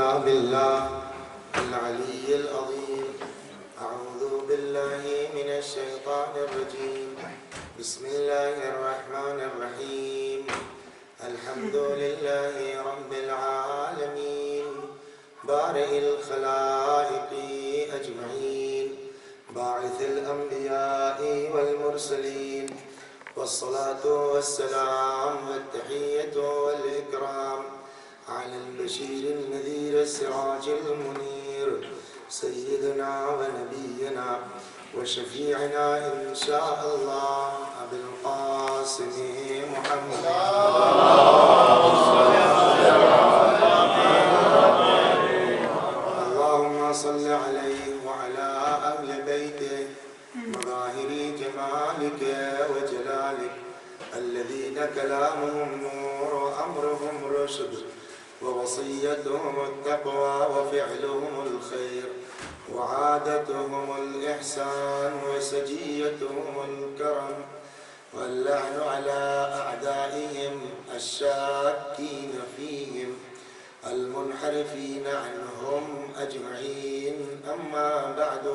إلا بالله العلي العظيم. أعوذ بالله من الشيطان الرجيم. بسم الله الرحمن الرحيم. الحمد لله رب العالمين بارئ الخلائق أجمعين باعث الأنبياء والمرسلين والصلاة والسلام والتحية والإكرام على البشير النذير السراج المنير سيدنا ونبينا وشفيعنا إن شاء الله أبي القاسم محمد. اللهم صل عليه وعلى أهل بيته مظاهر جمالك وجلالك الذين كلامهم نور وأمرهم رشد ووصيتهم التقوى وفعلهم الخير وعادتهم الإحسان وسجيتهم الكرم واللعن على أعدائهم الشاكين فيهم المنحرفين عنهم أجمعين. أما بعد،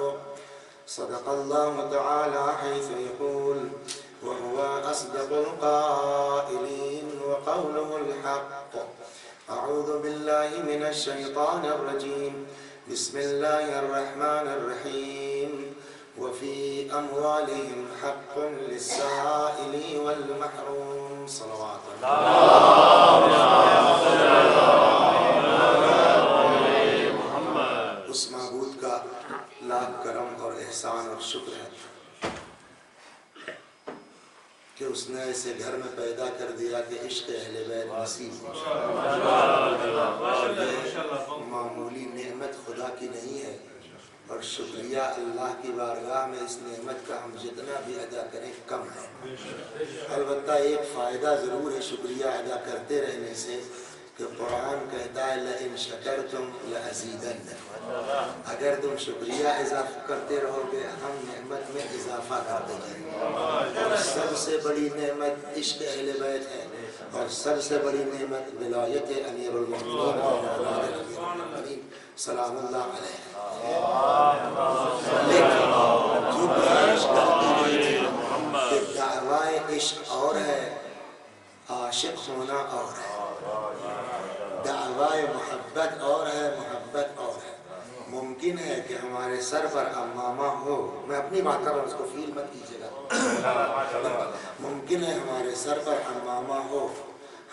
صدق الله تعالى حيث يقول وهو أصدق القائلين وقوله الحق. أعوذ بالله من الشيطان الرجيم. بسم الله الرحمن الرحيم. وفي أموالهم حق للسائل والمحروم. صلوات اس معبود کا لاکھ کرم اور احسان اور شکر ہے کہ اس نے اسے گھر میں پیدا کر دیا کہ عشق اہل بیت نصیب ہو. معمولی نعمت خدا کی نہیں ہے اور شکریہ اللہ کی بارگاہ میں اس نعمت کا ہم جتنا بھی ادا کریں کم ہے. البتہ ایک فائدہ ضرور ہے شکریہ ادا کرتے رہنے سے کہ قرآن کہتا ہے لئن شکرتم لأزیدنکم. اگر تم شکریہ اضافہ کرتے رہو گے ہم نعمت میں اضافہ کرتے جائیں گے. اور سب سے بڑی نعمت عشق اہل بیت ہے اور سب سے بڑی نعمت ولایت امیر المؤمنین سلام اللہ علیہ. لیکن جو بیان کرتی رہی تھی کہ دعوی عشق اور ہے عاشق ہونا اور ہے، دعوی محبت اور ہے محبت اور ہے. ممکن ہے کہ ہمارے سر پر امامہ ہو، میں اپنی بات کر رہا ہوں اس کو فیل مت کیجیے گا. ممکن ہے ہمارے سر پر امامہ ہو،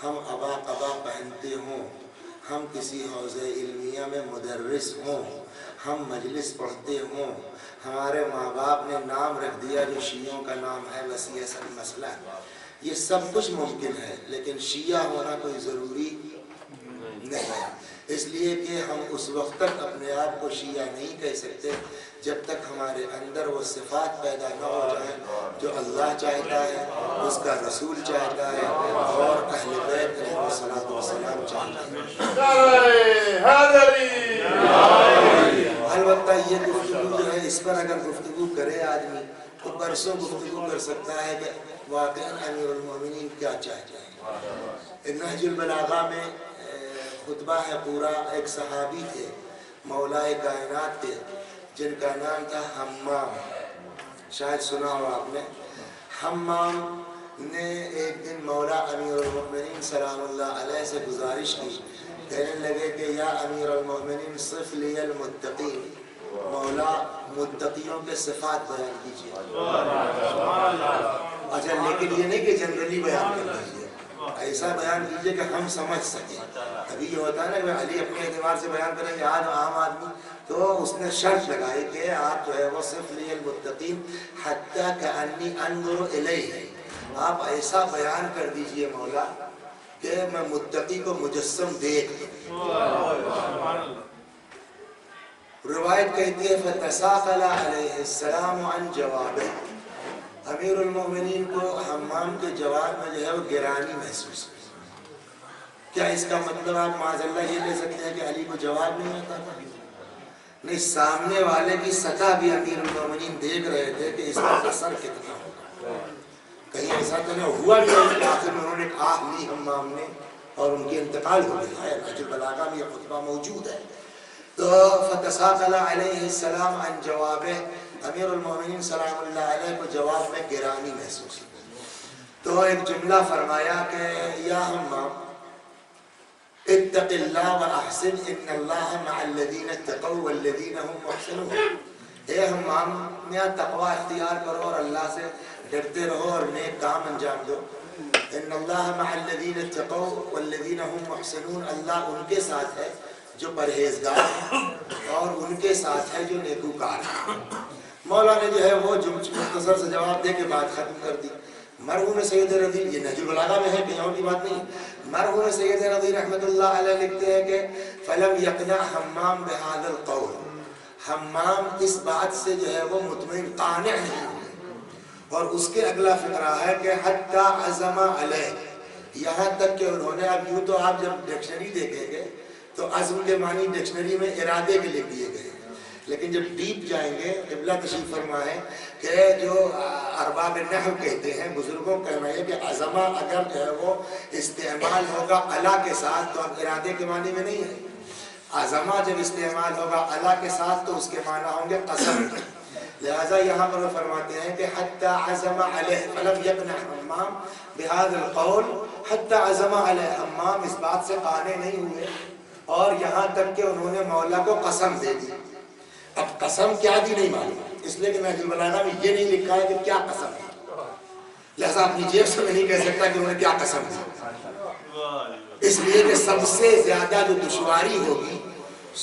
ہم عبا قبا پہنتے ہوں، ہم کسی حوزہ علمیہ میں مدرس ہوں، ہم مجلس پڑھتے ہوں، ہمارے ماں باپ نے نام رکھ دیا جو شیعوں کا نام ہے بس یہ سب مسئلہ ہے. یہ سب کچھ ممکن ہے لیکن شیعہ ہونا کوئی ضروری نہیں ہے. اس لیے کہ ہم اس وقت تک اپنے آپ کو شیعہ نہیں کہہ سکتے جب تک ہمارے اندر وہ صفات پیدا نہ ہو جائیں جو اللہ چاہتا ہے، اس کا رسول چاہتا ہے اور اہل بیت علیہ الصلوۃ والسلام چاہتا ہے. البتہ یہ گفتگو جو ہے اس پر اگر گفتگو کرے آدمی تو برسوں گفتگو کر سکتا ہے کہ واقعاً امیر المومنین کیا چاہتے ہیں. نہج البلاغہ میں خطبہ ہے پورا. ایک صحابی تھے مولائے کائنات کے جن کا نام تھا حمام، شاید سنا ہو آپ نے. حمام نے ایک دن مولا امیر المؤمنین سلام اللہ علیہ سے گزارش کی، کہنے لگے کہ یا امیر المؤمنین صف لی المتقین، مولا متقیوں کے صفات بیان کیجیے. اچھا لیکن یہ نہیں کہ جنرلی بیان کر دیجیے، ایسا بیان کیجئے کہ ہم سمجھ سکیں. ابھی یہ ہوتا ہے نا کہ علی اپنے اعتبار سے بیان کریں گے آج عام آدمی، تو اس نے شرط لگائی کہ آپ جو ہے وہ صرف لی المتقین حتی کانی انظر الیہ، آپ ایسا بیان کر دیجئے مولا کہ میں متقی کو مجسم دیکھ دوں. روایت کہتی ہے فتساقل علیہ السلام عن جوابہ. امیر المومنین کو حمام کے جواب میں جو ہے وہ گرانی محسوس ہوئی. کیا اس کا مطلب آپ معاذ اللہ یہ لے سکتے ہیں کہ علی کو جواب نہیں آتا تھا؟ نہیں، سامنے والے کی سطح بھی امیر المومنین دیکھ رہے تھے کہ اس کا اثر کتنا ہوگا. کہیں ایسا تو نہیں ہوا بھی آخر میں انہوں نے آہ لی حمام نے اور ان کی انتقال ہو گئی ہے، نہج البلاغہ میں یہ خطبہ موجود ہے۔ تو فتساقل علیہ السلام عن جوابہ، امیر المومنین سلام اللہ علیہ کو جواب میں گرانی محسوس ہوئی، تو ایک جملہ فرمایا کہ یا حمام اتق اللہ واحسن ان اللہ مع الذین اتقوا والذین هم محسنون، اے حمام یا تقوی اختیار کرو اور اللہ سے ڈرتے رہو اور نیک کام انجام دو۔ ان اللہ مع الذین اتقوا والذین هم محسنون، اللہ ان کے ساتھ ہے جو پرہیزگار ہیں اور ان کے ساتھ ہے جو نیکوکار ہیں۔ مولا نے جو ہے وہ مختصر سے جواب دے کے بات ختم کر دی۔ مرحوم سید رضی، یہ نہج البلاغہ میں ہے، کہیں اور کی بات نہیں۔ مرحوم سید رضی رحمۃ اللہ علیہ لکھتے ہیں کہ فلم یقنع حمام بهذا القول، حمام اس بات سے جو ہے وہ مطمئن قانع نہیں ہوئے، اور اس کے اگلا فقرہ ہے کہ حتی عزم علیہ، یہاں تک کہ انہوں نے، اب یوں تو آپ جب ڈکشنری دیکھیں گے تو عزم کے معنی ڈکشنری میں ارادے کے لکھ دیے گئے، لیکن جب ڈیپ جائیں گے قبلہ تشریف فرما ہے کہ جو ارباب نحو کہتے ہیں، بزرگوں کہنا ہے کہ عزمہ اگر جو ہے وہ استعمال ہوگا علا کے ساتھ تو اب ارادے کے معنی میں نہیں ہے، عزمہ جب استعمال ہوگا علا کے ساتھ تو اس کے معنی ہوں گے قسم۔ لہذا یہاں پر وہ فرماتے ہیں کہ حتی عزم علیہ فلم یقنع حمام بهذا القول، حتی عزم علیہ، حمام اس بات سے قانع نہیں ہوئے اور یہاں تک کہ انہوں نے مولا کو قسم دے دی۔ اب قسم کیا دی نہیں معلوم، اس لیے کہ نہج البلاغہ میں یہ نہیں لکھا ہے کہ کیا قسم ہے، لہذا اپنی جیب سے میں نہیں کہہ سکتا کہ انہوں نے کیا قسم دی، اس لیے کہ سب سے زیادہ جو دشواری ہوگی،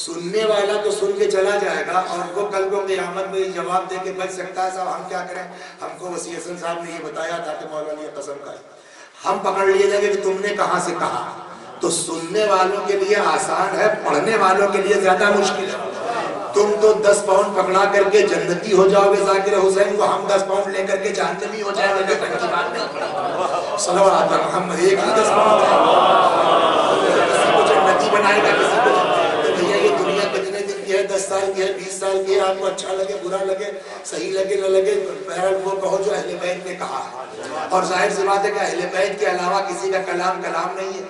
سننے والا تو سن کے چلا جائے گا اور وہ کل کو قیامت میں جواب دے کے بچ سکتا ہے صاحب ہم کیا کریں، ہم کو وسیع حسن صاحب نے یہ بتایا تھا کہ مولا نے یہ قسم کھائی، ہم پکڑ لیے جائیں گے کہ تم نے کہاں سے کہا۔ تو سننے والوں کے لیے آسان ہے، پڑھنے والوں کے لیے زیادہ مشکل ہے۔ تم تو 10 پاؤنڈ پکڑا کر کے جنتی ہو جاؤ گے ذاکر حسین کو، ہم 10 پاؤنڈ لے کر کے جہنمی ہو جائیں گے، کی بات نہیں۔ صلوات محمد، ایک ہی 10 پاؤنڈ ہے، کسی کو جنتی بنائے گا، کسی کو بھیا یہ دنیا کتنے دن کی ہے، 10 سال کی ہے، 20 سال کی ہے، آپ کو اچھا لگے برا لگے صحیح لگے نہ لگے، بہرحال وہ کہو جو اہل بیت نے کہا ہے، اور ظاہر سی بات ہے کہ اہل بیت کے علاوہ کسی کا کلام کلام نہیں ہے،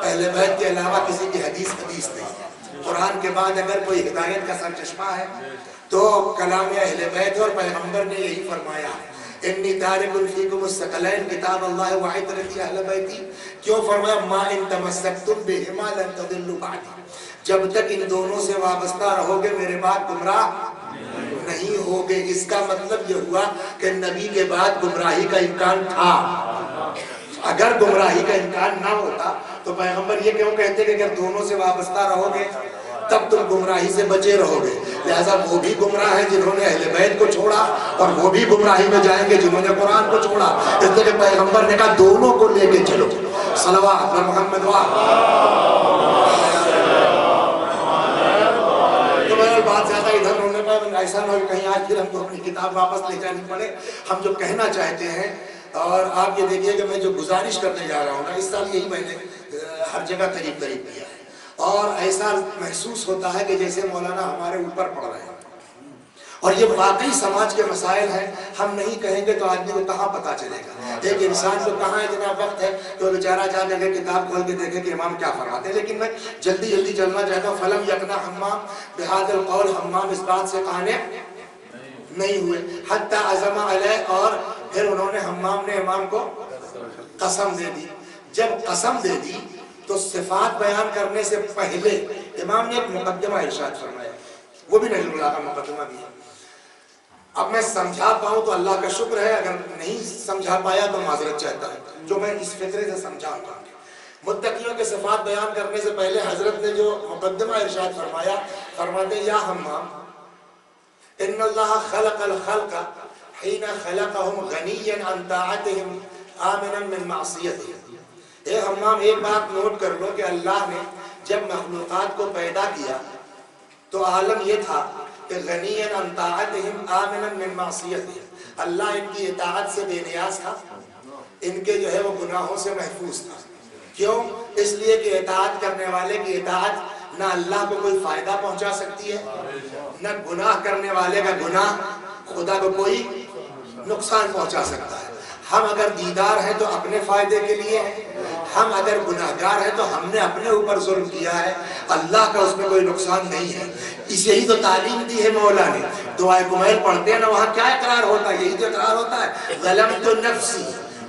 اہل بیت کے علاوہ کسی کی حدیث حدیث نہیں ہے۔ قرآن کے بعد اگر کوئی ہدایت کا سرچشمہ ہے تو کلام اہل بیت، اور پیغمبر نے یہی فرمایا انی تارک فیکم الثقلین کتاب اللہ وعطرتی اہل بیتی، کیوں فرمایا ما ان تمسکتم بہما لن تضلوا بعدی، جب تک ان دونوں سے وابستہ رہو گے میرے بعد گمراہ نہیں ہوگے۔ اس کا مطلب یہ ہوا کہ نبی کے بعد گمراہی کا امکان تھا، اگر گمراہی کا امکان نہ ہوتا تو پیغمبر یہ کیوں کہتے کہ اگر دونوں سے وابستہ رہو گے تب تم گمراہی سے بچے رہو گے۔ لہذا وہ بھی گمراہ ہیں جنہوں نے اہل بیت کو چھوڑا، اور وہ بھی گمراہی میں جائیں گے جنہوں نے قرآن کو چھوڑا، اس لیے کہ پیغمبر نے کہا دونوں کو لے کے چلو۔ صلوات محمد تو میں بات زیادہ ادھر ہونے پر ایسا نہ ہو کہیں آج پھر ہم کو اپنی کتاب واپس لے جانی پڑے۔ ہم جو کہنا چاہتے ہیں، اور آپ یہ دیکھیے کہ میں جو گزارش کرنے جا رہا ہوں نا، اس سال یہی میں نے ہر جگہ قریب قریب کیا ہے، اور ایسا محسوس ہوتا ہے کہ جیسے مولانا ہمارے اوپر پڑ رہے ہیں، اور یہ واقعی سماج کے مسائل ہیں۔ ہم نہیں کہیں گے تو آدمی کو کہاں پتہ چلے گا، ایک انسان کو کہاں اتنا وقت ہے کہ وہ بیچارہ جا کے کتاب کھول کے دیکھے کہ امام کیا فرماتے ہیں۔ لیکن میں جلدی جلدی چلنا چاہتا ہوں۔ فلم یقنع حمام بهذا القول، حمام اس بات سے قانع نہیں ہوئے، حتی عزم علیہ، اور پھر انہوں نے حمام نے امام کو قسم دے دی۔ جب قسم دے دی تو صفات بیان کرنے سے پہلے امام نے ایک مقدمہ ارشاد فرمایا، وہ بھی نہج البلاغہ کا مقدمہ بھی ہے۔ اب میں سمجھا پاؤں تو اللہ کا شکر ہے، اگر نہیں سمجھا پایا تو معذرت چاہتا ہوں، جو میں اس فطرے سے سمجھا ہوں۔ متقیوں کے صفات بیان کرنے سے پہلے حضرت نے جو مقدمہ ارشاد فرمایا، فرماتے یا حمام ان اللہ خلق الخلق حین خلقهم غنیا عن طاعتهم آمنا من معصیتهم۔ اے حمام ایک بات نوٹ کر لو کہ اللہ نے جب مخلوقات کو پیدا کیا تو عالم یہ تھا کہ غنیا عن طاعتهم آمنا من معصیتهم، اللہ ان کی اطاعت سے بے نیاز تھا، ان کے جو ہے وہ گناہوں سے محفوظ تھا۔ کیوں؟ اس لیے کہ اطاعت کرنے والے کی اطاعت نہ اللہ کو کوئی فائدہ پہنچا سکتی ہے، نہ گناہ کرنے والے کا گناہ خدا کو کوئی نقصان پہنچا سکتا ہے۔ ہم اگر دیدار ہیں تو اپنے فائدے کے لیے ہیں، ہم اگر گناہگار ہیں تو ہم نے اپنے اوپر ظلم کیا ہے، اللہ کا اس میں کوئی نقصان نہیں ہے۔ اس یہی تو تعلیم دی ہے مولا نے۔ دعائے کمیل پڑھتے ہیں نا، وہاں کیا اقرار ہوتا ہے؟ یہی تو اقرار ہوتا ہے، ظلمت نفسی،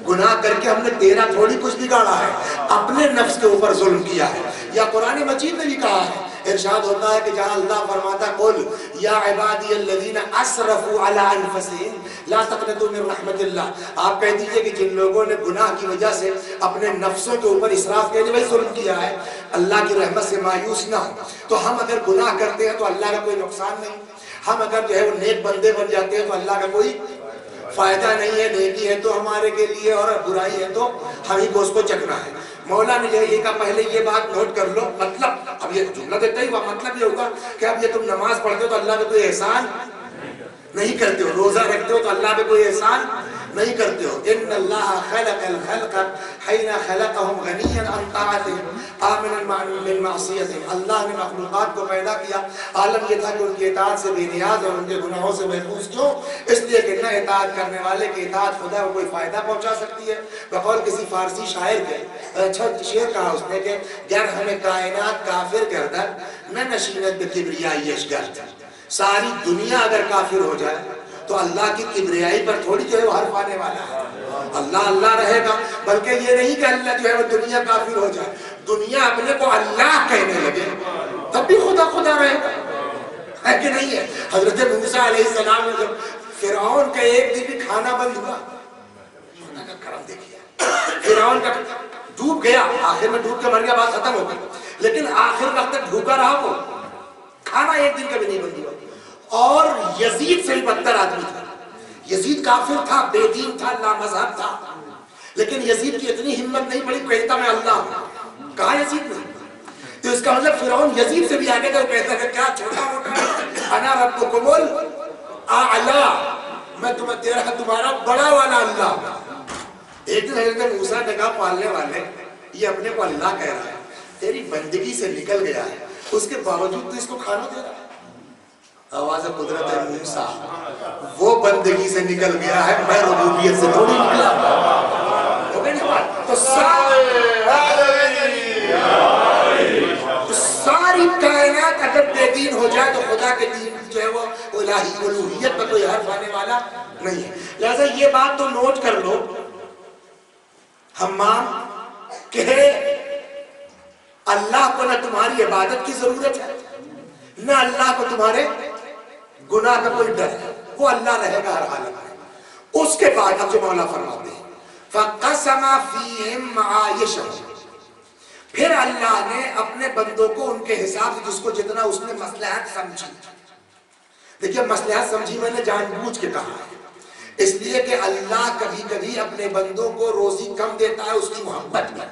گناہ کر کے ہم نے تیرا تھوڑی کچھ بگاڑا ہے، اپنے نفس کے اوپر ظلم کیا ہے۔ یا قرآن مجید نے بھی کہا ہے، ارشاد ہوتا ہے کہ جہاں اللہ فرماتا قل یا عبادی الذین اسرفوا علی انفسہم لا تقنطوا من رحمت اللہ، آپ کہہ دیجئے کہ جن لوگوں نے گناہ کی وجہ سے اپنے نفسوں کے اوپر اسراف کے لیے ظلم کیا ہے، اللہ کی رحمت سے مایوس نہ ہو۔ تو ہم اگر گناہ کرتے ہیں تو اللہ کا کوئی نقصان نہیں، ہم اگر جو ہے وہ نیک بندے بن جاتے ہیں تو اللہ کا کوئی فائدہ نہیں ہے۔ نیکی ہے تو ہمارے کے لیے اور برائی ہے تو ہم ہی کو اس کو چکنا ہے۔ مولا نے یہ کہا پہلے یہ بات نوٹ کر لو، مطلب اب یہ جملہ دیتا ہی ہوا، مطلب یہ ہوگا کہ اب یہ تم نماز پڑھتے ہو تو اللہ پہ کوئی احسان نہیں کرتے ہو، روزہ رکھتے ہو تو اللہ پہ کوئی احسان نہیں کرتے ہو۔ ان اللہ خلق الخلق حین خلقهم غنیا عن طاعتهم آمنا من معصیتهم، اللہ نے مخلوقات کو پیدا کیا، عالم یہ تھا کہ ان کی اطاعت سے بے نیاز اور ان کے گناہوں سے محفوظ، کیوں؟ اس لیے کہ نہ اطاعت کرنے والے کی اطاعت خدا کو کوئی فائدہ پہنچا سکتی ہے۔ بقول کسی فارسی شاعر کے اچھا شعر کہا اس نے کہ گر ہمیں کائنات کافر گردد نہ نشینت بے کبریائیش گرد، ساری دنیا اگر کافر ہو جائے تو اللہ کی کبریائی پر تھوڑی جو ہے وہ حرف آنے والا ہے، اللہ اللہ رہے گا۔ بلکہ یہ نہیں کہ اللہ جو ہے وہ دنیا کافر ہو جائے، دنیا اپنے کو اللہ کہنے لگے تب بھی خدا خدا رہے گا، ہے کہ نہیں ہے؟ حضرت موسیٰ علیہ السلام نے جب فرعون کا ایک دن بھی کھانا بند ہوا، خدا کا کرم دیکھئے، فرعون کا ڈوب گیا، آخر میں ڈوب کے مر گیا، بات ختم ہو گئی، لیکن آخر وقت تک ڈھوکا رہا، وہ کھانا ایک دن کا بھی نہیں بند ہوا۔ اور یزید سے بھی بدتر آدمی تھا، یزید کافر تھا، بے دین تھا، لامذہب تھا، لیکن یزید کی اتنی ہمت نہیں پڑی، کہتا میں اللہ ہوں، کہا یزید نے، تو اس کا مطلب فرعون یزید سے بھی آگے تھا، کہتا ہے کیا چھوٹا موٹا، انا ربکم الاعلی، میں تمہارا بڑا والا اللہ ہوں۔ ایک دن حضرت موسیٰ نے کہا پالنے والے یہ اپنے کو اللہ کہہ رہا ہے، تیری بندگی سے نکل گیا ہے، اس کے باوجود تو اس کو کھانا دے رہا ہے۔ آواز قدرت ہے موسیٰ، وہ بندگی سے نکل گیا ہے، میں ربوبیت سے تھوڑی نکلا۔ تو ساری کائنات اگر بے دین ہو جائے تو خدا کے دین جو ہے وہ الہی الوہیت پر کوئی حرف آنے والا نہیں ہے۔ لہذا یہ بات تو نوٹ کر لو حمام کہ اللہ کو نہ تمہاری عبادت کی ضرورت ہے، نہ اللہ کو تمہارے گناہ کا کوئی ڈر ہے، وہ اللہ رہے گا ہر حالت میں۔ اس کے بعد اب جو مولا فرماتے ہیں فَقَسَمَ فِيهِمْ مَعَائِشَهُمْ، پھر اللہ نے اپنے بندوں کو ان کے حساب سے جس کو جتنا اس نے مصلحت سمجھی، دیکھیں مصلحت سمجھی میں نے جان بوجھ کے کہا ہے، اس لیے کہ اللہ کبھی کبھی اپنے بندوں کو روزی کم دیتا ہے اس کی محبت میں۔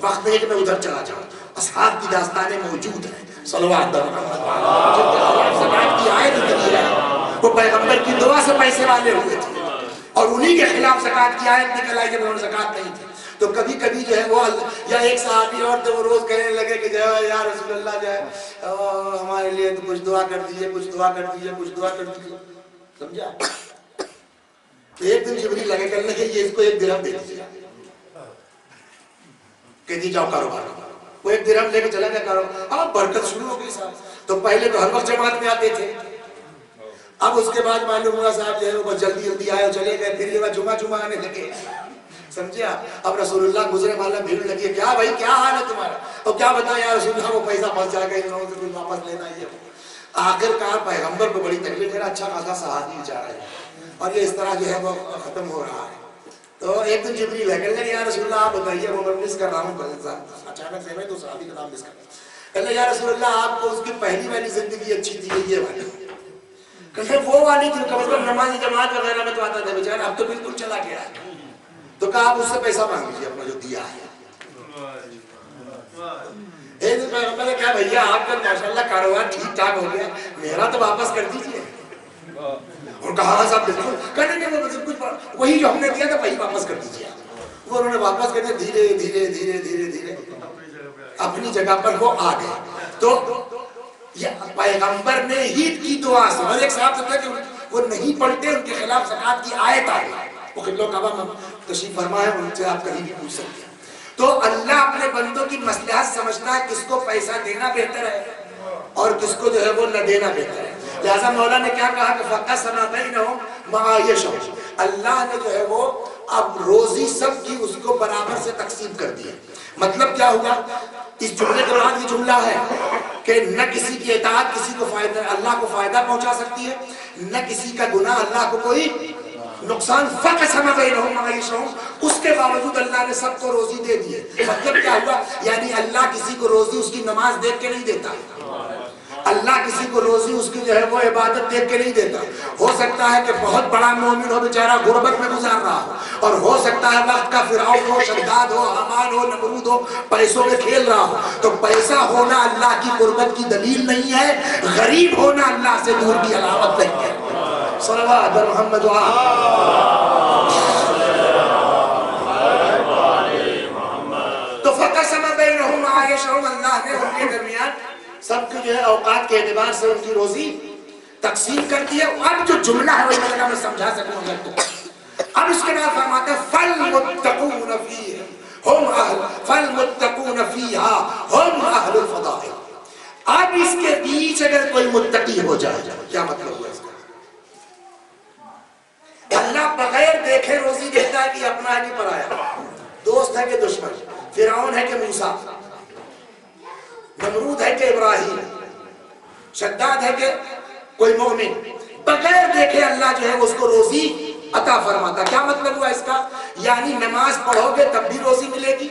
وقت میں ایک میں ادھر چلا جاؤں، اصحاب کی داستانیں موجود ہیں، صلوات جن کے خلاف زکوٰۃ کی آیت اتری ہے، وہ پیغمبر کی دعا سے پیسے والے ہوئے تھے، اور انہی کے خلاف زکوٰۃ کی آیت نکل آئی جب انہوں نے زکوٰۃ نہیں تھی۔ تو کبھی کبھی جو ہے وہ یا ایک صحابی اور تھے وہ روز کہنے لگے کہ جو ہے یا رسول اللہ جو ہے ہمارے لیے تو کچھ دعا کر دیجئے، کچھ دعا کر دیجئے، کچھ دعا کر دیجئے، سمجھا؟ تو ایک دن جبریل لگے کرنے کہ یہ اس کو 1 درہم دے دیجئے، کہتی جاؤ کاروبار، وہ 1 درہم لے کے چلا گیا کاروبار، اب برکت شروع ہو گئی صاحب۔ تو پہلے تو ہر وقت جماعت میں آتے تھے، اب اس کے بعد معلوم ہوا صاحب جو ہے وہ جلدی جلدی آئے اور چلے گئے، پھر یہ جمعہ آنے لگے، سمجھے آپ؟ اب رسول اللہ گزرے والا بھیڑ لگی ہے، کیا بھائی کیا حال ہے تمہارا؟ اور کیا بتائیں یا رسول اللہ وہ پیسہ پھنس جائے گا، ان لوگوں سے کچھ واپس لینا ہی ہے۔ آخر کار پیغمبر کو بڑی تکلیف ہے، اچھا خاصا صحابی بیچارہ ہے، اور یہ اس طرح جو ہے وہ ختم ہو رہا ہے۔ تو ایک دن جبریل ہے کہنے لگے یا رسول اللہ آپ بتائیے، وہ میں مس کر رہا ہوں، اچانک سے میں تو صحابی کا نام مس کر رہا ہوں، کہنے لگے یا رسول اللہ آپ کو اس کی پہلی والی زندگی اچھی تھی یہ والی؟ کہنے وہ والی تھی کم از کم نماز جماعت وغیرہ میں تو آتا تھا بیچارہ، اب تو بالکل چلا گیا ہے۔ تو کہا آپ اس سے پیسہ مانگ لیجیے اپنا جو دیا ہے۔ ایک دن پیغمبر نے کہا بھیا آپ کا ماشاءاللہ کاروبار ٹھیک ٹھاک ہو گیا، میرا تو واپس کر دیجیے۔ اور کہا ہاں صاحب بالکل، کہنے کہ وہ کچھ وہی جو ہم نے دیا تھا وہی واپس کر دیجیے۔ وہ انہوں نے واپس کر دیا، دھیرے دھیرے دھیرے دھیرے دھیرے اپنی جگہ پر وہ آ گئے۔ تو یہ پیغمبر نے ہی کی دعا سے، اور ایک صاحب سے کہ وہ نہیں پڑھتے ان کے خلاف زکوٰۃ کی آیت آئی، وہ قبلہ کعبہ میں تشریف فرما ہے، ان سے آپ کہیں بھی پوچھ سکتے ہیں۔ تو اللہ اپنے بندوں کی مصلحت سمجھتا ہے کس کو پیسہ دینا بہتر ہے اور کس کو جو ہے وہ نہ دینا بہتر ہے. لہذا مولا نے کیا کہا کہ فَقَسَمَ بَيْنَهُمْ مَعَاشِيَشَهُمْ, اللہ نے جو ہے وہ اب روزی سب کی اس کو برابر سے تقسیم کر دی ہے. مطلب کیا ہوا اس جملے کے بعد؟ یہ جملہ ہے کہ نہ کسی کی اطاعت کسی کو فائدہ, اللہ کو فائدہ پہنچا سکتی ہے, نہ کسی کا گناہ اللہ کو کوئی نقصان. فَقَسَمَ بَيْنَهُمْ مَعَاشِيَشَهُمْ, اس کے باوجود اللہ نے سب کو روزی دے دی ہے. مطلب کیا ہوا؟ یعنی اللہ کسی کو روزی اس کی نماز دیکھ کے نہیں دیتا, اللہ کسی کو روزی اس کی جو ہے وہ عبادت دیکھ کے نہیں دیتا. ہو سکتا ہے کہ بہت بڑا مومن ہو بیچارہ غربت میں گزار رہا ہو, اور ہو سکتا ہے وقت کا فرعون ہو, شداد ہو, حامان ہو, نمرود ہو, پیسوں میں کھیل رہا ہو. تو پیسہ ہونا اللہ کی قربت کی دلیل نہیں ہے, غریب ہونا اللہ سے دور کی علامت نہیں ہے. صلوات محمد تو فَقَسَمَ بَيْنَهُمْ مَعَاشِيَشَهُمْ, اللہ نے ان کے درمیان سب کی جو ہے اوقات کے اعتبار سے ان کی روزی تقسیم کر دی ہے. اب جو جملہ ہے وہی میں سمجھا سکوں گا تو اب اس کے بعد فرماتے ہیں فَالْمُتَّقُونَ فِيهَا هُمْ أَهْلُ الْفَضَائِلِ. اب اس کے بیچ اگر کوئی متقی ہو جائے, کیا مطلب ہوا اس کا؟ اللہ بغیر دیکھے روزی دیتا ہے کہ اپنا ہے کہ پرایا, دوست ہے کہ دشمن, فرعون ہے کہ موسیٰ, نمرود ہے کہ ابراہیم, شداد ہے کہ کوئی مومن, بغیر دیکھے اللہ جو ہے اس کو روزی عطا فرماتا. کیا مطلب ہوا اس کا؟ یعنی نماز پڑھو گے تب بھی روزی ملے گی,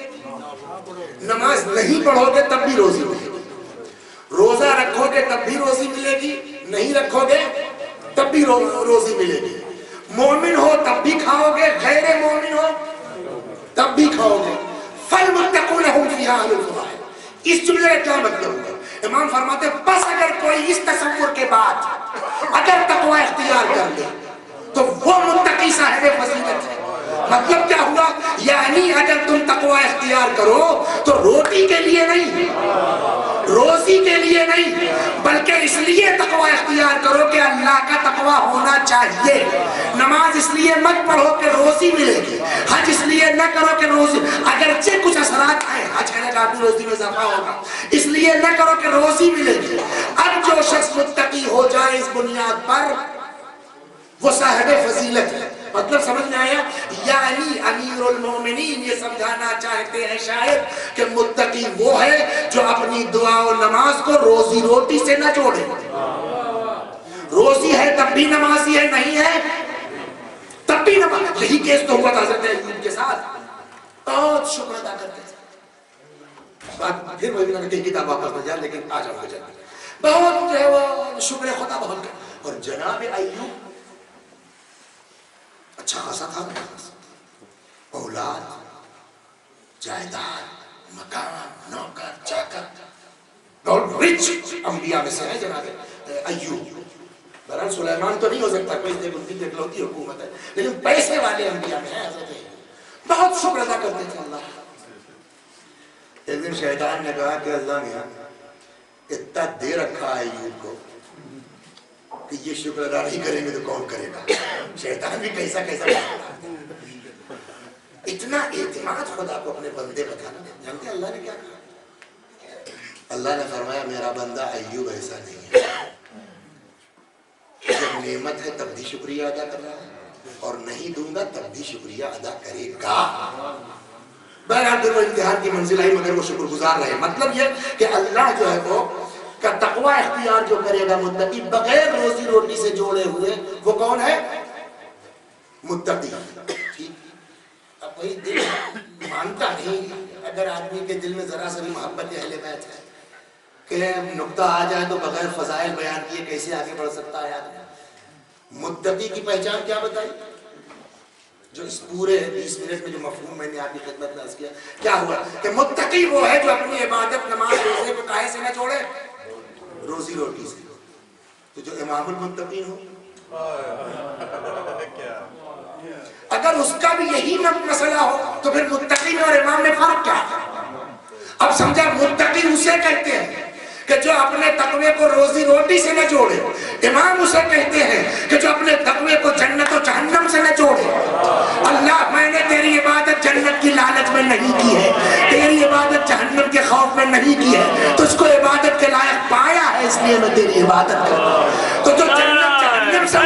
نماز نہیں پڑھو گے تب بھی روزی ملے گی, روزہ رکھو گے تب بھی روزی ملے گی, نہیں رکھو گے تب بھی روزی ملے گی, مومن ہو تب بھی کھاؤ گے, غیر مومن ہو تب بھی کھاؤ گے. فَالْمُتَّقُونَ هُمْ فِيهَا أَهْلُ الْفَضَائِلِ. اس جملے کا کیا مطلب ہوگا؟ امام فرماتے ہیں بس اگر کوئی اس تصور کے بعد اگر تقوی اختیار کر لے تو وہ متقی صاحب فضیلت ہے. مطلب کیا ہوا؟ یعنی اگر تم تقوی اختیار کرو تو روٹی کے لیے نہیں, روزی کے لیے نہیں, بلکہ اس لیے تقوی اختیار کرو کہ اللہ کا تقوی ہونا چاہیے. نماز اس لیے مت پڑھو کہ روزی ملے گی, حج اس لیے نہ کرو کہ روزی, اگرچہ کچھ اثرات آئے, حج کرنے کا بھی روزی میں اضافہ ہوگا, اس لیے نہ کرو کہ روزی ملے گی. اب جو شخص متقی ہو جائے اس بنیاد پر وہ صاحب فضیلت ہے. مطلب سمجھ میں آیا؟ یعنی امیر المومنین یہ سمجھانا چاہتے ہیں شاید کہ متقی وہ ہے جو اپنی دعا و نماز کو روزی روٹی سے نہ جوڑے. روزی ہے تب بھی نمازی ہے, نہیں ہے تب بھی نماز. یہی کیس تو ہوا تھا حضرت ایوب کے ساتھ, بہت شکر ادا کرتے تھے. پھر وہی نہ کہ کتاب واپس نہ جائے, لیکن آ جاؤ جائے بہت جو ہے وہ شکر خدا بہت کر. اور جناب ایوب اچھا خاصا تھا, اولاد, جائیداد, مکان, نوکر, چاکر, بہت رچ انبیاء میں سے ہے جناب ایوب. بہرحال سلیمان تو نہیں ہو سکتا, کوئی دیکھ لوتی حکومت ہے, لیکن پیسے والے انبیاء میں ہیں حضرت ایوب. بہت شکر ادا کرتے تھے اللہ. ایک دن شیطان نے کہا کہ اللہ میاں اتنا دے رکھا ہے ایوب کو کہ یہ شکر ادا نہیں کریں گے تو کون کرے گا. شیطان بھی کیسا اتنا اعتماد خدا کو اپنے بندے بتانا. جانتے ہیں اللہ نے کیا کہا؟ اللہ نے فرمایا میرا بندہ ایوب ایسا نہیں ہے, جب نعمت ہے تب بھی شکریہ ادا کر رہا ہے, اور نہیں دوں گا تب بھی شکریہ ادا کرے گا. بہرحال پھر وہ امتحان کی منزل آئی مگر وہ شکر گزار رہے. مطلب یہ کہ اللہ جو ہے وہ کا تقوی اختیار جو کرے گا متقی بغیر روزی روٹی سے جوڑے ہوئے, وہ کون ہے؟ متقی. اب وہی دل مانتا نہیں. اگر آدمی کے دل میں ذرا سا بھی محبت اہل بیت ہے کہ نقطہ آ جائے تو بغیر فضائل بیان کیے کیسے آگے بڑھ سکتا ہے آدمی. متقی کی پہچان کیا بتائی؟ جو اس پورے 20 منٹ میں جو مفہوم میں نے آپ کی خدمت میں عرض کیا, کیا ہوا کہ متقی وہ ہے جو اپنی عبادت, نماز, روزے کو کاہے سے نہ چھوڑے؟ روزی روٹی سے. تو جو امام المتقین ہو, اگر اس کا بھی یہی مسئلہ ہو تو پھر متقی میں اور امام میں فرق کیا ہے؟ اب سمجھا, متقی اسے کہتے ہیں کہ جو اپنے تقوی کو روزی روٹی سے نہ جوڑے، امام اسے کہتے ہیں کہ جو اپنے تقوی کو جنت و جہنم سے نہ جوڑے۔ اللہ میں نے تیری عبادت جنت کی لالچ میں نہیں کی ہے، تیری عبادت جہنم کے خوف میں نہیں کی ہے، تجھ کو عبادت کے لائق پایا ہے اس لیے میں تیری عبادت کرتا ہوں۔ تو جو جنت جہنم سے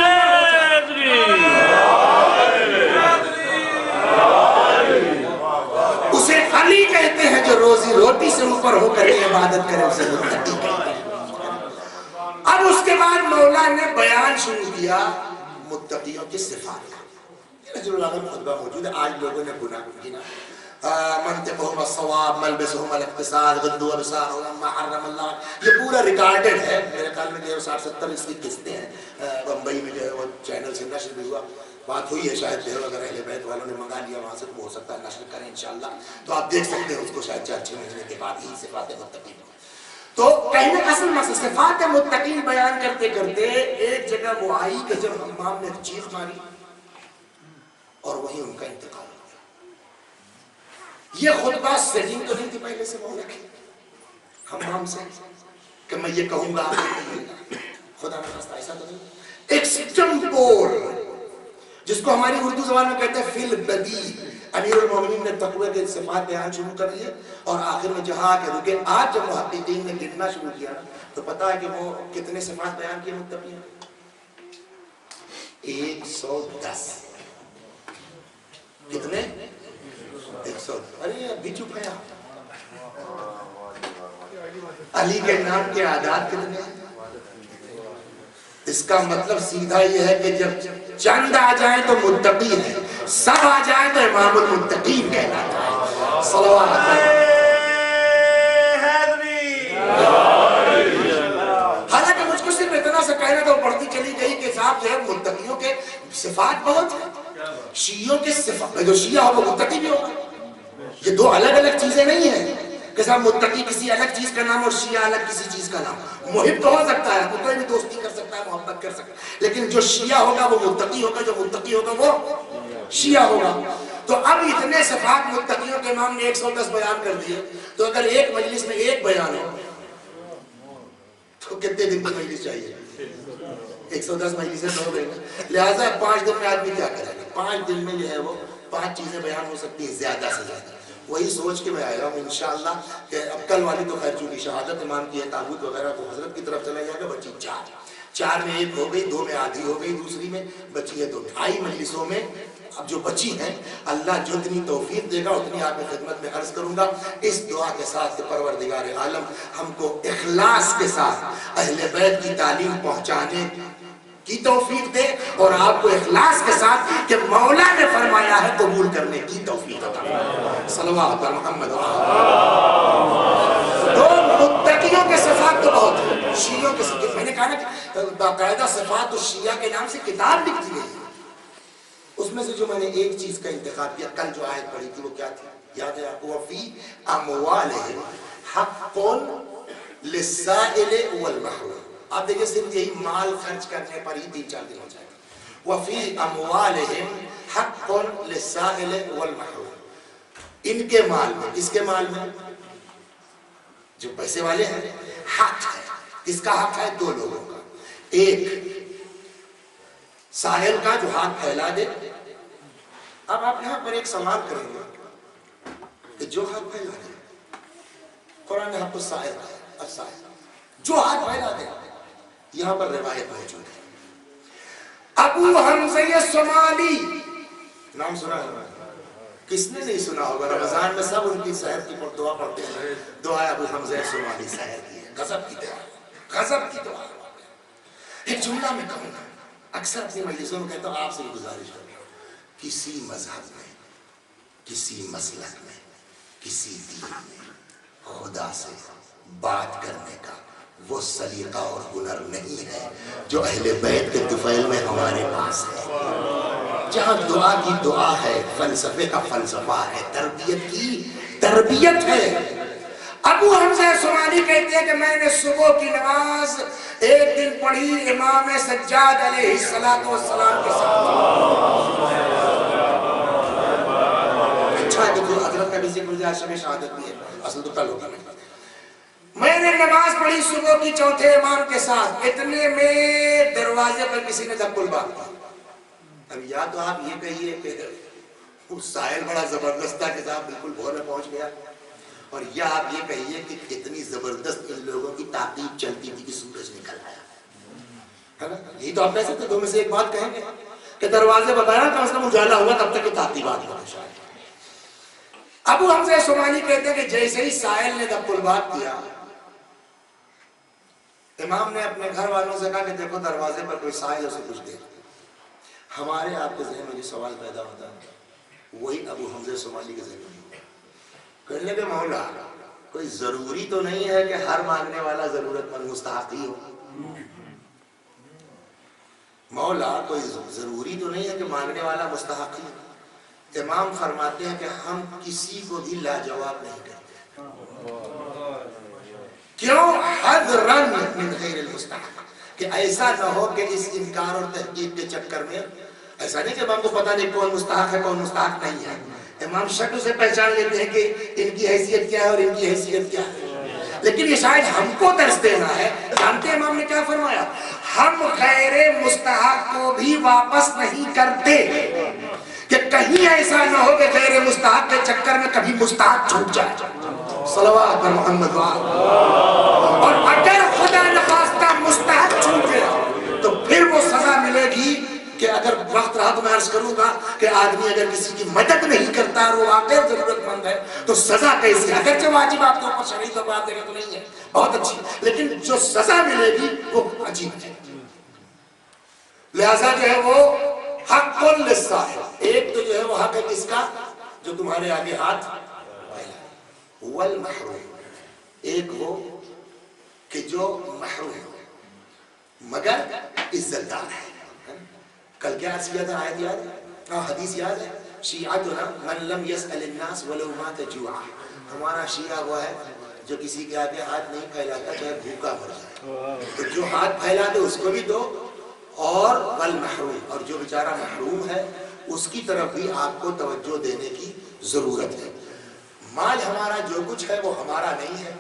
اسے علی کہتے ہیں، جو روزی روٹی سے اوپر ہو کر عبادت کرے اسے متقی کہتے ہیں۔ اب اس کے بعد مولا نے بیان شروع کیا متقیوں کی صفات کا۔ رجل اللہ میں خطبہ موجود ہے، آج لوگوں نے گناہ گنا، منطقہم الصواب ملبسہم الاقتصاد غدو ابصارہم ما حرم اللہ، یہ پورا ریکارڈڈ ہے، میرے خیال میں جو 60-70 اس کی قسطیں ہیں، بمبئی میں جو ہے وہ چینل سے نشر بھی ہوا، بات ہوئی ہے شاید دیر اگر اہل بیت والوں نے منگا لیا وہاں سے تو ہو سکتا ہے نشر کریں انشاءاللہ، تو آپ دیکھ سکتے ہیں اس کو شاید 4-6 مہینے کے بعد ہی صفات متقین۔ تو کہنے اصل مسئلہ صفات متقین بیان کرتے کرتے ایک جگہ وہ آئی کہ جب امام نے چیخ ماری اور وہیں ان کا انتقال ہو گیا۔ یہ خطبہ سیٹنگ تو نہیں تھی پہلے سے مولا کی امام سے کہ میں یہ کہوں گا خدا نہ خواستہ، ایسا تو نہیں، ایکسٹمپور، جس کو ہماری اردو زبان میں کہتے ہیں فی البدی۔ امیر المومنین نے تقوی کے صفات بیان شروع کر دیے اور آخر میں جہاں آ کے رکے، آج جب محققین نے گننا شروع کیا تو پتا ہے کہ وہ کتنے صفات بیان کیے متقین؟ 110۔ کتنے؟ 110۔ ارے ابھی چپ ہے آپ، علی کے نام کے اعداد کتنے ہیں؟ اس کا مطلب سیدھا یہ ہے کہ جب چند آ جائیں تو متقی ہے، سب آ جائیں تو امام المتقین کہلاتا ہے۔ صلوات حالانکہ مجھ کو صرف اتنا سا کہنا تو پڑھتی چلی گئی کہ صاحب جو ہے متقیوں کے صفات بہت ہیں، شیعوں کے صفات، جو شیعہ ہو وہ متقی بھی ہوگا، یہ دو الگ الگ چیزیں نہیں ہیں کہ صاحب متقی کسی الگ چیز کا نام اور شیعہ الگ کسی چیز کا نام۔ محب تو ہو سکتا ہے، تو کوئی بھی دوستی کر سکتا ہے، محبت کر سکتا ہے، لیکن جو شیعہ ہوگا وہ متقی ہوگا، جو متقی ہوگا وہ شیعہ ہوگا۔ تو اب اتنے صفات متقیوں کے امام نے 110 بیان کر دیے، تو اگر ایک مجلس میں ایک بیان ہو تو کتنے دن کی مجلس چاہیے؟ 110 مجلسیں تو ہو گئی، لہٰذا 5 دن میں آدمی کیا کرے گا؟ 5 دن میں جو ہے وہ 5 چیزیں بیان ہو سکتی ہیں زیادہ سے زیادہ۔ وہی سوچ کے میں آیا ہوں انشاءاللہ کہ اب کل والی تو خیر چونکہ شہادت امام کی ہے، تابوت وغیرہ تو حضرت کی طرف چلا جائے گا، بچی 4 میں ایک ہو گئی، 2 میں آدھی ہو گئی، دوسری میں بچی ہے 2، 2.5 مجلسوں میں اب جو بچی ہیں اللہ جو اتنی توفیق دے گا اتنی آپ کی خدمت میں عرض کروں گا، اس دعا کے ساتھ کہ پروردگار عالم ہم کو اخلاص کے ساتھ اہل بیت کی تعلیم پہنچانے کی توفیق دے، اور آپ کو اخلاص کے ساتھ کہ مولا نے فرمایا ہے قبول کرنے کی توفیق عطا فرمائے۔ صلوات پر محمد۔ تو متقیوں کے صفات تو بہت ہیں، شیعوں کے صفات، میں نے کہا نا کہ باقاعدہ صفات الشیعہ کے نام سے کتاب لکھ دی گئی، اس میں سے جو میں نے ایک چیز کا انتخاب کیا، کل جو آیت پڑھی تھی وہ کیا تھی؟ یاد ہے آپ کو؟ وَفِي أَمْوَالِهِمْ حَقٌّ لِلسَّائِلِ وَالْمَحْرُومِ۔ آپ دیکھیں صرف یہی مال خرچ کرنے پر ہی 3-4 دن ہو جائے گا۔ وَفِي أَمْوَالِهِمْ حَقٌّ لِلسَّائِلِ وَالْمَحْرُومِ، ان کے مال میں، کس کے مال میں؟ جو پیسے والے ہیں، حق ہے۔ کس کا حق ہے؟ 2 لوگوں کا، ایک سائل کا جو ہاتھ پھیلا دے۔ اب آپ یہاں پر ایک سوال کریں گے کہ جو ہاتھ پھیلا دے، قرآن نے حق السائل کہا، السائل جو ہاتھ پھیلا دے، یہاں پر روایت موجود ہے۔ ابو حمزہ صومالی، نام سنا ہے؟ کس نے نہیں سنا ہوگا؟ رمضان میں سب ان کی سحر کی دعا پڑھتے ہیں، دعا ابو حمزہ صومالی سحر کی ہے، غضب کی دعا، غضب کی دعا۔ ایک جملہ میں کہوں گا، اکثر اپنی مجلسوں میں کہتا ہوں آپ سے گزارش کرتا ہوں، کسی مذہب میں، کسی مسلک میں، کسی دین میں خدا سے بات کرنے کا وہ سلیقہ اور ہنر نہیں ہے جو اہل بیت کے طفیل میں ہمارے پاس ہے۔ جہاں دعا کی دعا ہے، فلسفے کا فلسفہ ہے، تربیت کی تربیت ہے۔ ابو حمزہ صومالی کہتے ہیں کہ میں نے صبح کی نماز ایک دن پڑھی امام سجاد علیہ السلام کے ساتھ۔ اچھا ہے کہ حضرت کا بھی ذکر جائے، شب شہادت بھی ہے، اصل تو کل ہوگا نہیں۔ میں نے نماز پڑھی صبح کی چوتھے امام کے ساتھ، اتنے میں دروازے پر کسی نے دب الباب کی۔ اب یا تو آپ یہ کہیے کہ اس سائل بڑا زبردست تھا کہ صاحب بالکل بھور میں پہنچ گیا، اور یا آپ یہ کہیے کہ اتنی زبردست ان لوگوں کی تعقیب چلتی تھی کہ سورج نکل آیا، ہے نا؟ یہی تو آپ کہہ سکتے، دو میں سے ایک بات کہیں گے کہ دروازے بتایا کم از کم اجالا ہوا تب تک کہ تعقیبات ہو جائے۔ ابو حمزہ صومالی کہتے ہیں کہ جیسے ہی سائل نے دب الباب کیا، امام نے اپنے گھر والوں سے کہا کہ دیکھو دروازے پر کوئی سائل اسے کچھ دے۔ ہمارے آپ کے ذہن میں جو سوال پیدا ہوتا ہے وہی ابو حمزہ صومالی کے ذہن میں کہنے لگے مولا کوئی ضروری تو نہیں ہے کہ ہر مانگنے والا ضرورت مند مستحق ہی ہو، مولا کوئی ضروری تو نہیں ہے کہ مانگنے والا مستحق ہی ہو۔ امام فرماتے ہیں کہ ہم کسی کو بھی لاجواب نہیں کرتے، کیوں؟ حذراً من غیر المستحق، کہ ایسا نہ ہو کہ اس انکار اور تحقیق کے چکر میں، ایسا نہیں کہ امام کو پتہ نہیں کون مستحق ہے کون مستحق نہیں ہے، امام شکل سے پہچان لیتے ہیں کہ ان کی حیثیت کیا ہے اور ان کی حیثیت کیا ہے، لیکن یہ شاید ہم کو درس دینا ہے۔ جانتے ہیں امام نے کیا فرمایا؟ ہم غیر مستحق کو بھی واپس نہیں کرتے، کہ کہیں ایسا نہ ہو کہ غیر مستحق کے چکر میں کبھی مستحق چھوٹ جائے۔ صلوات پر محمد اور اگر خدا نخواستہ مستحق چھوٹ گیا تو پھر وہ سزا ملے گی کہ اگر وقت رہا تو میں عرض کروں گا کہ آدمی اگر کسی کی مدد نہیں کرتا اور وہ واقعی ضرورت مند ہے تو سزا کیسی ہے؟ اگرچہ واجب آپ کے اوپر شرعی طور پر آپ دیکھیں تو نہیں ہے، بہت اچھی، لیکن جو سزا ملے گی وہ عجیب ہے۔ لہذا جو ہے وہ حق للصاحب، ایک تو جو ہے وہ حق ہے کس کا؟ جو تمہارے آگے ہاتھ والمحروم، ایک وہ کہ جو محروم ہے مگر عزت دار ہے۔ کل کیا عرض کیا تھا؟ آیت یاد ہے؟ حدیث یاد ہے؟ شیعتنا من لم يسأل الناس ولو مات جوعا، ہمارا شیعہ وہ ہے جو کسی کے آگے ہاتھ نہیں پھیلاتا چاہے بھوکا مر جائے، تو جو ہاتھ پھیلا دے اس کو بھی دو، اور والمحروم، اور جو بیچارہ محروم ہے اس کی طرف بھی آپ کو توجہ دینے کی ضرورت ہے۔ مال ہمارا جو کچھ ہے وہ ہمارا نہیں ہے۔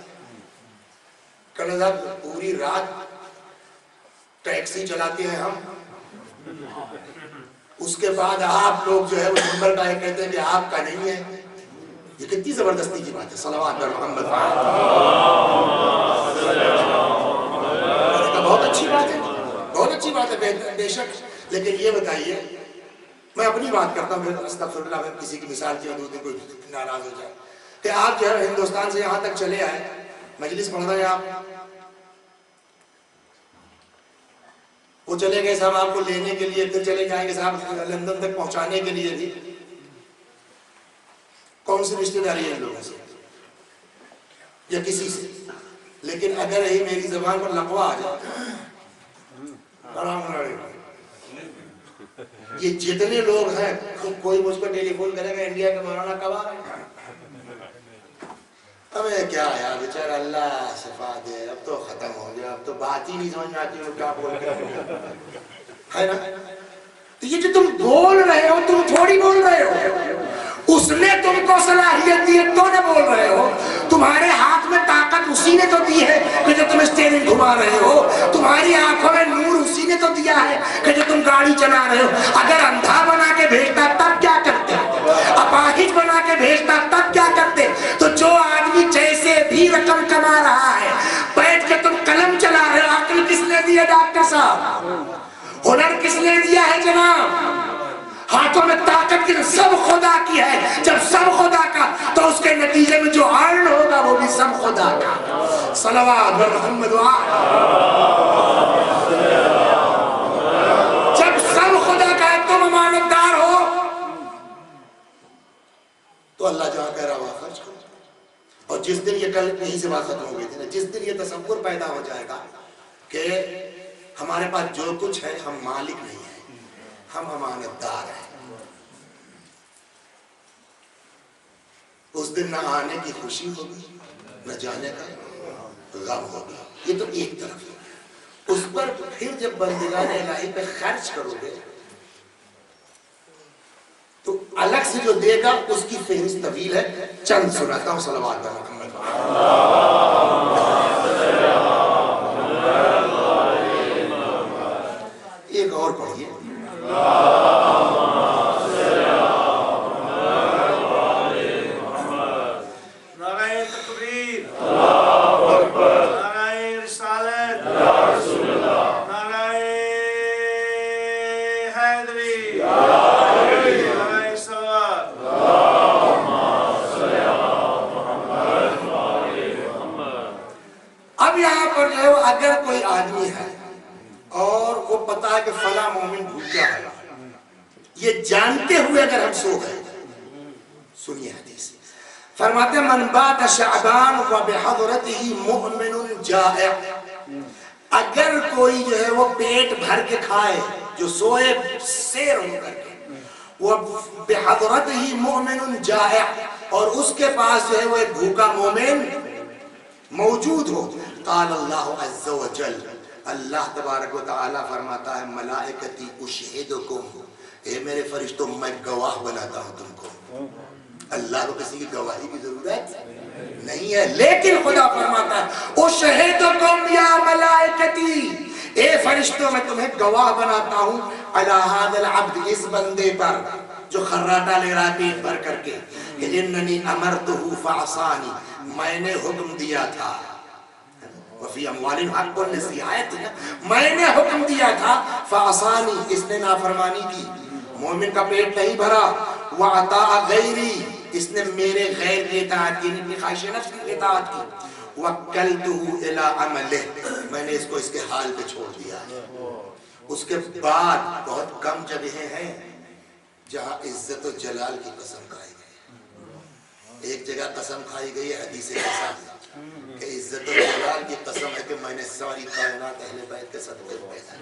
کل پوری رات ٹیکسی چلاتے ہیں ہم، اس کے بعد آپ لوگ جو ہے وہ نمبر کا کہتے ہیں کہ آپ کا نہیں ہے، یہ کتنی زبردستی کی بات ہے۔ صلوات پر محمد، بہت اچھی بات ہے، بہت اچھی بات ہے بے شک، لیکن یہ بتائیے، میں اپنی بات کرتا ہوں، استغفر اللہ، میں کسی کی مثال کی حدود کوئی ناراض ہو جائے، کہ آپ جو ہے ہندوستان سے یہاں تک چلے آئے، مجلس پڑھ رہے ہیں آپ، وہ چلے گئے صاحب آپ کو لینے کے لیے، پھر چلے جائیں گے صاحب لندن تک پہنچانے کے لیے بھی، کون سی رشتہ داری ہے ان لوگوں سے یا کسی سے؟ لیکن اگر یہی میری زبان پر لقوا آ جائے، یہ جتنے لوگ ہیں کوئی مجھ کو ٹیلی فون کرے گا انڈیا کے مولانا کب آ رہے ہیں، ہمیں کیا یار بیچارہ اللہ شفا دے، اب تو ختم ہو گیا، اب تو بات ہی نہیں سمجھ میں آتی کیا بول کے ہے نا۔ تو یہ جو تم بول رہے ہو تم تھوڑی بول رہے ہو، اس نے تم کو صلاحیت دی ہے تو نہ بول رہے ہو، تمہارے ہاتھ میں طاقت اسی نے تو دی ہے کہ جو تم اسٹیئرنگ گھما رہے ہو، تمہاری آنکھوں میں نور اسی نے تو دیا ہے کہ جو تم گاڑی چلا رہے ہو۔ اگر اندھا بنا کے بھیجتا تب کیا کرتے، اپاہج بنا کے بھیجتا تب کیا کرتے؟ تو جو آدمی جیسے بھی رقم کما رہا ہے، بیٹھ کے تم قلم چلا رہے ہو، عقل کس نے دی ہے ڈاکٹر صاحب؟ ہنر کس نے دیا ہے جناب؟ ہاتھوں میں طاقت کی سب خدا کی ہے، جب سب خدا کا تو اس کے نتیجے میں جو ارن ہوگا وہ بھی سب خدا کا۔ صلوات محمد، جب سب خدا کا ہے تم امانت دار ہو تو اللہ جہاں کہہ رہا وہاں خرچ کرو۔ اور جس دن یہ کل یہیں سے بات ختم ہو گئی تھی نا، جس دن یہ تصور پیدا ہو جائے گا کہ ہمارے پاس جو کچھ ہے ہم مالک نہیں ہیں، ہم امانت دار ہیں، اس دن نہ آنے کی خوشی ہوگی نہ جانے کا غم ہوگا۔ یہ تو ایک طرف ہے، اس پر پھر جب بندگان الہی پہ خرچ کرو گے تو الگ سے جو دے گا اس کی فہرست طویل ہے، چند سناتا ہوں۔ صلوات محمد۔ اگر کوئی آدمی ہے اور وہ پتا ہے کہ فلاں مومن بھوکا ہے، یہ جانتے ہوئے اگر ہم سو گئے، سنیے حدیث، فرماتے ہیں من بات شعبان و بحضرتہ مؤمن جائع، اگر کوئی جو ہے وہ پیٹ بھر کے کھائے، جو سوئے سیر ہو کر کے، وہ بحضرتہ مؤمن جائع، اور اس کے پاس جو ہے وہ ایک بھوکا مومن موجود ہو، قال اللہ عز و جل، اللہ تبارک و تعالی فرماتا ہے ملائکتی اشہدکم، اے میرے فرشتوں میں گواہ بناتا ہوں تم کو۔ اللہ کو کسی کی گواہی کی ضرورت نہیں ہے، لیکن خدا فرماتا ہے اشہدکم یا ملائکتی، اے فرشتوں میں تمہیں گواہ بناتا ہوں علی ھذا العبد، اس بندے پر جو خراٹا لے رہا ہے پیٹ بھر کر کے، کہ اننی امرتہ فعصانی، میں نے حکم دیا تھا، وفی اموالہم حق للرعایہ، میں نے حکم دیا تھا فعصانی، اس نے نافرمانی کی، مومن کا پیٹ نہیں بھرا، وعطاء غیری، اس نے میرے غیر کی اطاعت کی، اپنی خواہش نفس کی اطاعت کی، وکلتہ الی عملہ، میں نے اس کو اس کے حال پہ چھوڑ دیا۔ اس کے بعد بہت کم جگہیں ہیں جہاں عزت و جلال کی قسم کھائی گئی، ایک جگہ قسم کھائی گئی ہے حدیث کے ساتھ کہ عزت و جلال کی قسم ہے کہ میں نے ساری کائنات اہل بیت کے صدقے پیدا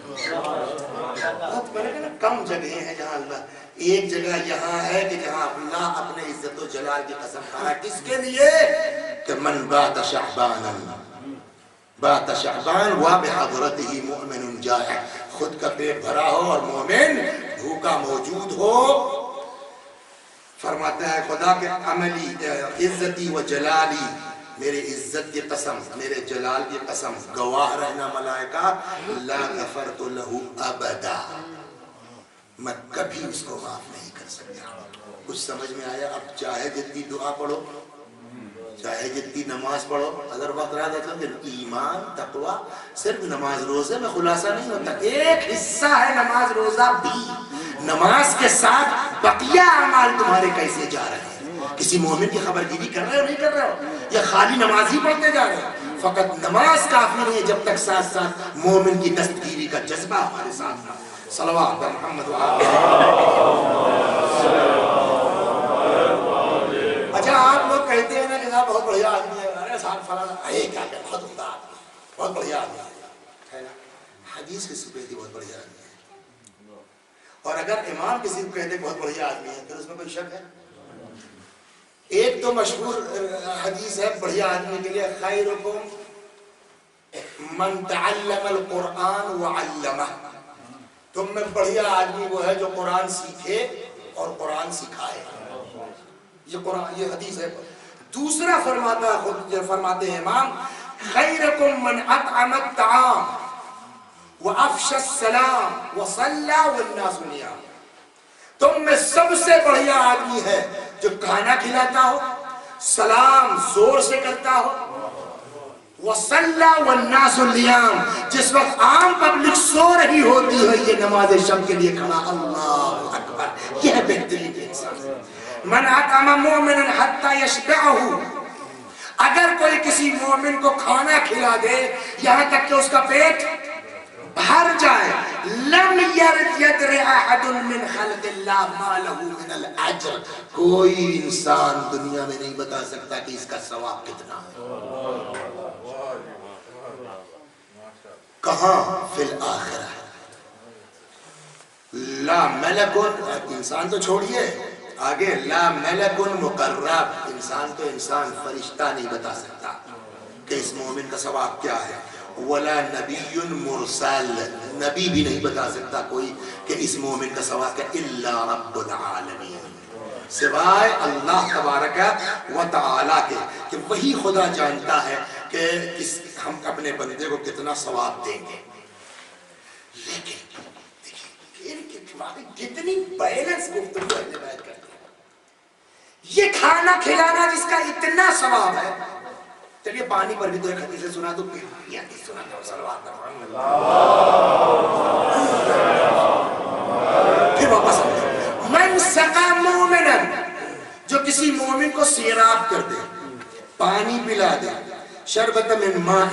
کیا۔ بہت بڑے نا کم جگہیں ہیں جہاں اللہ، ایک جگہ یہاں ہے کہ جہاں اللہ اپنے عزت و جلال کی قسم کھا ہے، کس کے لیے؟ کہ من بات شعبانا، بات شعبان و بحضرتہ مؤمن جائع، خود کا پیٹ بھرا ہو اور مومن بھوکا موجود ہو۔ فرماتا ہے خدا کے عملی عزتی و جلالی، میرے عزت کی قسم، میرے جلال کی قسم، گواہ رہنا ملائکہ، لا غفرت لہ ابدا، میں کبھی اس کو معاف نہیں کر سکتا۔ کچھ سمجھ میں آیا؟ اب چاہے جتنی دعا پڑھو، چاہے جتنی نماز پڑھو، اگر وقت رہا تھا کہ ایمان تقوی صرف نماز روزے میں خلاصہ نہیں ہوتا، ایک حصہ ہے نماز روزہ بھی، نماز کے ساتھ بقیہ اعمال تمہارے کیسے جا رہے ہیں، کسی مومن کی خبر گیری کر رہے ہو نہیں کر رہے ہو، یا خالی نماز ہی پڑھتے جا رہے ہو؟ فقط نماز کافی نہیں ہے جب تک ساتھ ساتھ مومن کی دستگیری کا جذبہ ہمارے ساتھ تھا۔ صلوات محمد اچھا آپ لوگ کہتے ہیں نا کہ صاحب بہت بڑھیا آدمی ہے، ارے صاحب فلانا، اے کیا کہ بہت عمدہ آدمی ہے، بہت بڑھیا آدمی ہے نا، حدیث کی صفت ہی بہت بڑھیا آدمی ہے، اور اگر امام کسی کو کہتے بہت بڑھیا آدمی ہے پھر اس میں کوئی شک ہے؟ ایک تو مشہور حدیث ہے بڑھیا آدمی کے لیے، خیرکم من تعلم القرآن وعلمہ، تم میں بڑھیا آدمی وہ ہے جو قرآن سیکھے اور قرآن سکھائے، یہ حدیث ہے۔ دوسرا فرماتے ہیں امام، خیرکم من اطعم الطعام وافشى السلام وصلى والناس نيام، تم میں سب سے بڑھیا آدمی ہے جو کھانا کھلاتا ہو، سلام زور سے کرتا ہو، وصلى والناس نيام، جس وقت عام پبلک سو رہی ہوتی ہے یہ نماز شب کے لیے کھڑا، اللہ اکبر، یہ ہے بہترین انسان۔ من اطعم مؤمنا حتى يشبعه، اگر کوئی کسی مومن کو کھانا کھلا دے یہاں تک کہ اس کا پیٹ بھر جائے، لم يدر احد من خلق اللہ ما له من الاجر، کوئی انسان دنیا میں نہیں بتا سکتا کہ اس کا ثواب کتنا ہے۔ کہاں؟ فی الاخرہ، لا ملک، انسان تو چھوڑیے آگے، لا ملک مقرب، انسان تو انسان فرشتہ نہیں بتا سکتا کہ اس مومن کا ثواب کیا ہے، ولا نبی مرسل، نبی بھی نہیں بتا سکتا کوئی کہ اس مومن کا ثواب کیا، الا رب العالمین، سوائے اللہ تبارک و تعالی کے، کہ وہی خدا جانتا ہے کہ ہم اپنے بندے کو کتنا ثواب دیں گے۔ لیکن کتنی بیلنس گفتگو اہل بیت کرتے ہیں، یہ کھانا کھلانا جس کا اتنا ثواب ہے، چلیے پانی پر بھی تو ایک حدیث سنا دو، یہ حدیث سنا دو، صلوات پھر واپس آئے، من سقا مومنا، جو کسی مومن کو سیراب کر دے، پانی پلا دے، شربت من ماء،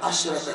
10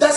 10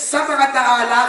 7,000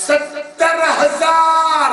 70,000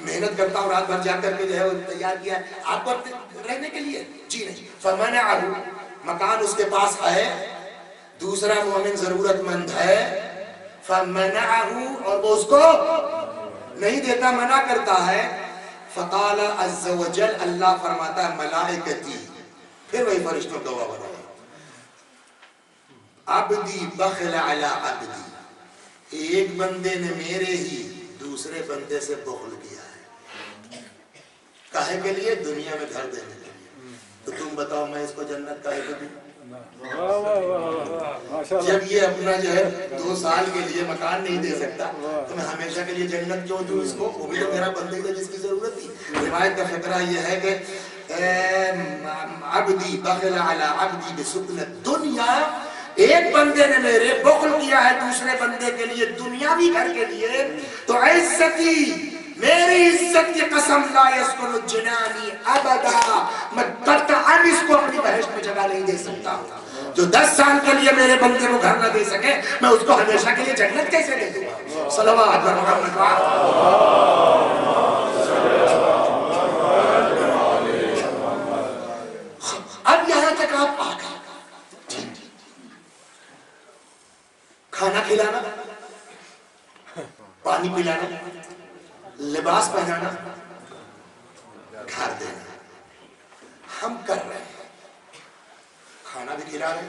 محنت کرتا ہوں رات بھر جا کر کے جو ہے وہ تیار کیا ہے آپ کو رہنے کے لیے، جی نہیں. فمنعه مکان اس کے پاس ہے، دوسرا مومن ضرورت مند ہے، فمنعه اور وہ اس کو نہیں دیتا، منع کرتا ہے. فقال عز وجل اللہ فرماتا ہے ملائکتی، پھر وہی فرشتوں کا گواہ بنا عبدی بخل علی عبدی، ایک بندے نے میرے ہی دوسرے بندے سے بخل کیا ہے. کاہے کے لیے؟ دنیا میں گھر دینے کے لیے. تو تم بتاؤ میں اس کو جنت کاہے کو دوں؟ جب یہ اپنا جو ہے 2 سال کے لیے مکان نہیں دے سکتا تو میں ہمیشہ کے لیے جنت کیوں دوں اس کو؟ وہ بھی تو میرا بندے تھا جس کی ضرورت تھی. روایت کا فقرہ یہ ہے کہ عبدی بخل علی عبدی بسکن الدنیا، ایک بندے نے میرے بخل کیا ہے دوسرے بندے کے لیے دنیاوی گھر کے لیے، تو عزتی میری عزت کی قسم لا یسکن جنانی ابدا، میں قطعاً اس کو اپنی بہشت میں جگہ نہیں دے سکتا. جو 10 سال کے لیے میرے بندے کو گھر نہ دے سکے میں اس کو ہمیشہ کے لیے جنت کیسے دے دوں گا؟ صلوات محمد. اب یہاں تک آپ آ گئے، کھانا کھلانا، پانی پلانا، لباس پہنانا، گھر دینا ہم کر رہے ہیں. کھانا بھی کھلا رہے ہیں،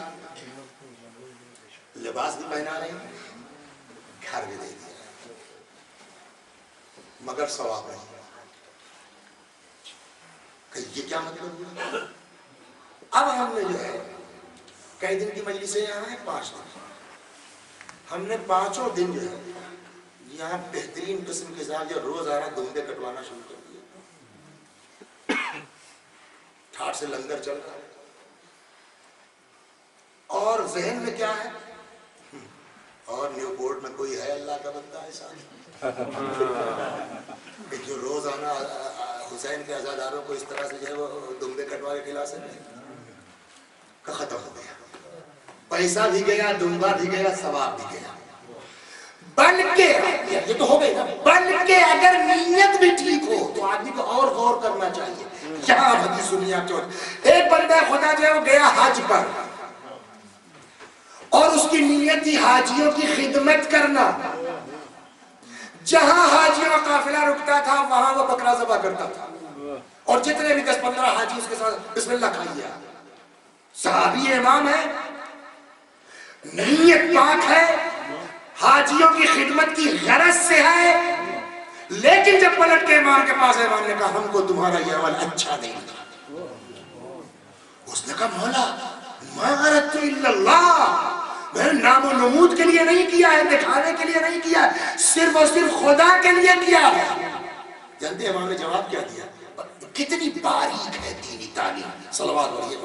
لباس بھی پہنا رہے ہیں، گھر بھی دے دیا، مگر ثواب نہیں. کہ یہ کیا مطلب ہوا؟ اب ہم نے جو ہے کئی دن کی مجلسیں یہاں ہیں، 5 دن، ہم نے 5 دن جو ہے یہاں بہترین قسم کے ساتھ جو روزانہ دھوندے کٹوانا شروع کر دیا. ٹھاٹ سے لنگر چل رہا ہے اور ذہن میں کیا ہے؟ اور نیو پورٹ میں کوئی ہے اللہ کا بندہ ایسا کہ جو روزانہ حسین کے عزاداروں کو اس طرح سے جو ہے وہ دھوندے کٹوا کے کھلا سکتے؟ کہ ختم ہو گیا، پیسہ بھی گیا، دنگا بھی گیا، ثواب بھی گیا. بلکہ یہ تو ہو گئی نا، بلکہ اگر نیت بھی ٹھیک ہو تو آدمی کو اور غور کرنا چاہیے. یہاں حدیث سنیے آپ. ایک بندہ خدا جو ہے وہ گیا حج پر اور اس کی نیت تھی حاجیوں کی خدمت کرنا. جہاں حاجیوں کا قافلہ رکتا تھا وہاں وہ بکرا ذبح کرتا تھا اور جتنے بھی 10-15 حاجی اس کے ساتھ بسم اللہ کھائیے. صحابی امام ہے، نیت پاک ہے، حاجیوں کی خدمت کی غرض سے ہے، لیکن جب پلٹ کے امام کے پاس امام نے کہا ہم کو تمہارا یہ عمل اچھا نہیں لگا، اس نے کہا مولا ما اردت الا اللہ، میں نے نام و نمود کے لیے نہیں کیا ہے، دکھانے کے لیے نہیں کیا ہے، صرف اور صرف خدا کے لیے کیا ہے. جانتے امام نے جواب کیا دیا؟ کتنی باریک ہے دینی تعلیم. صلوات علیہ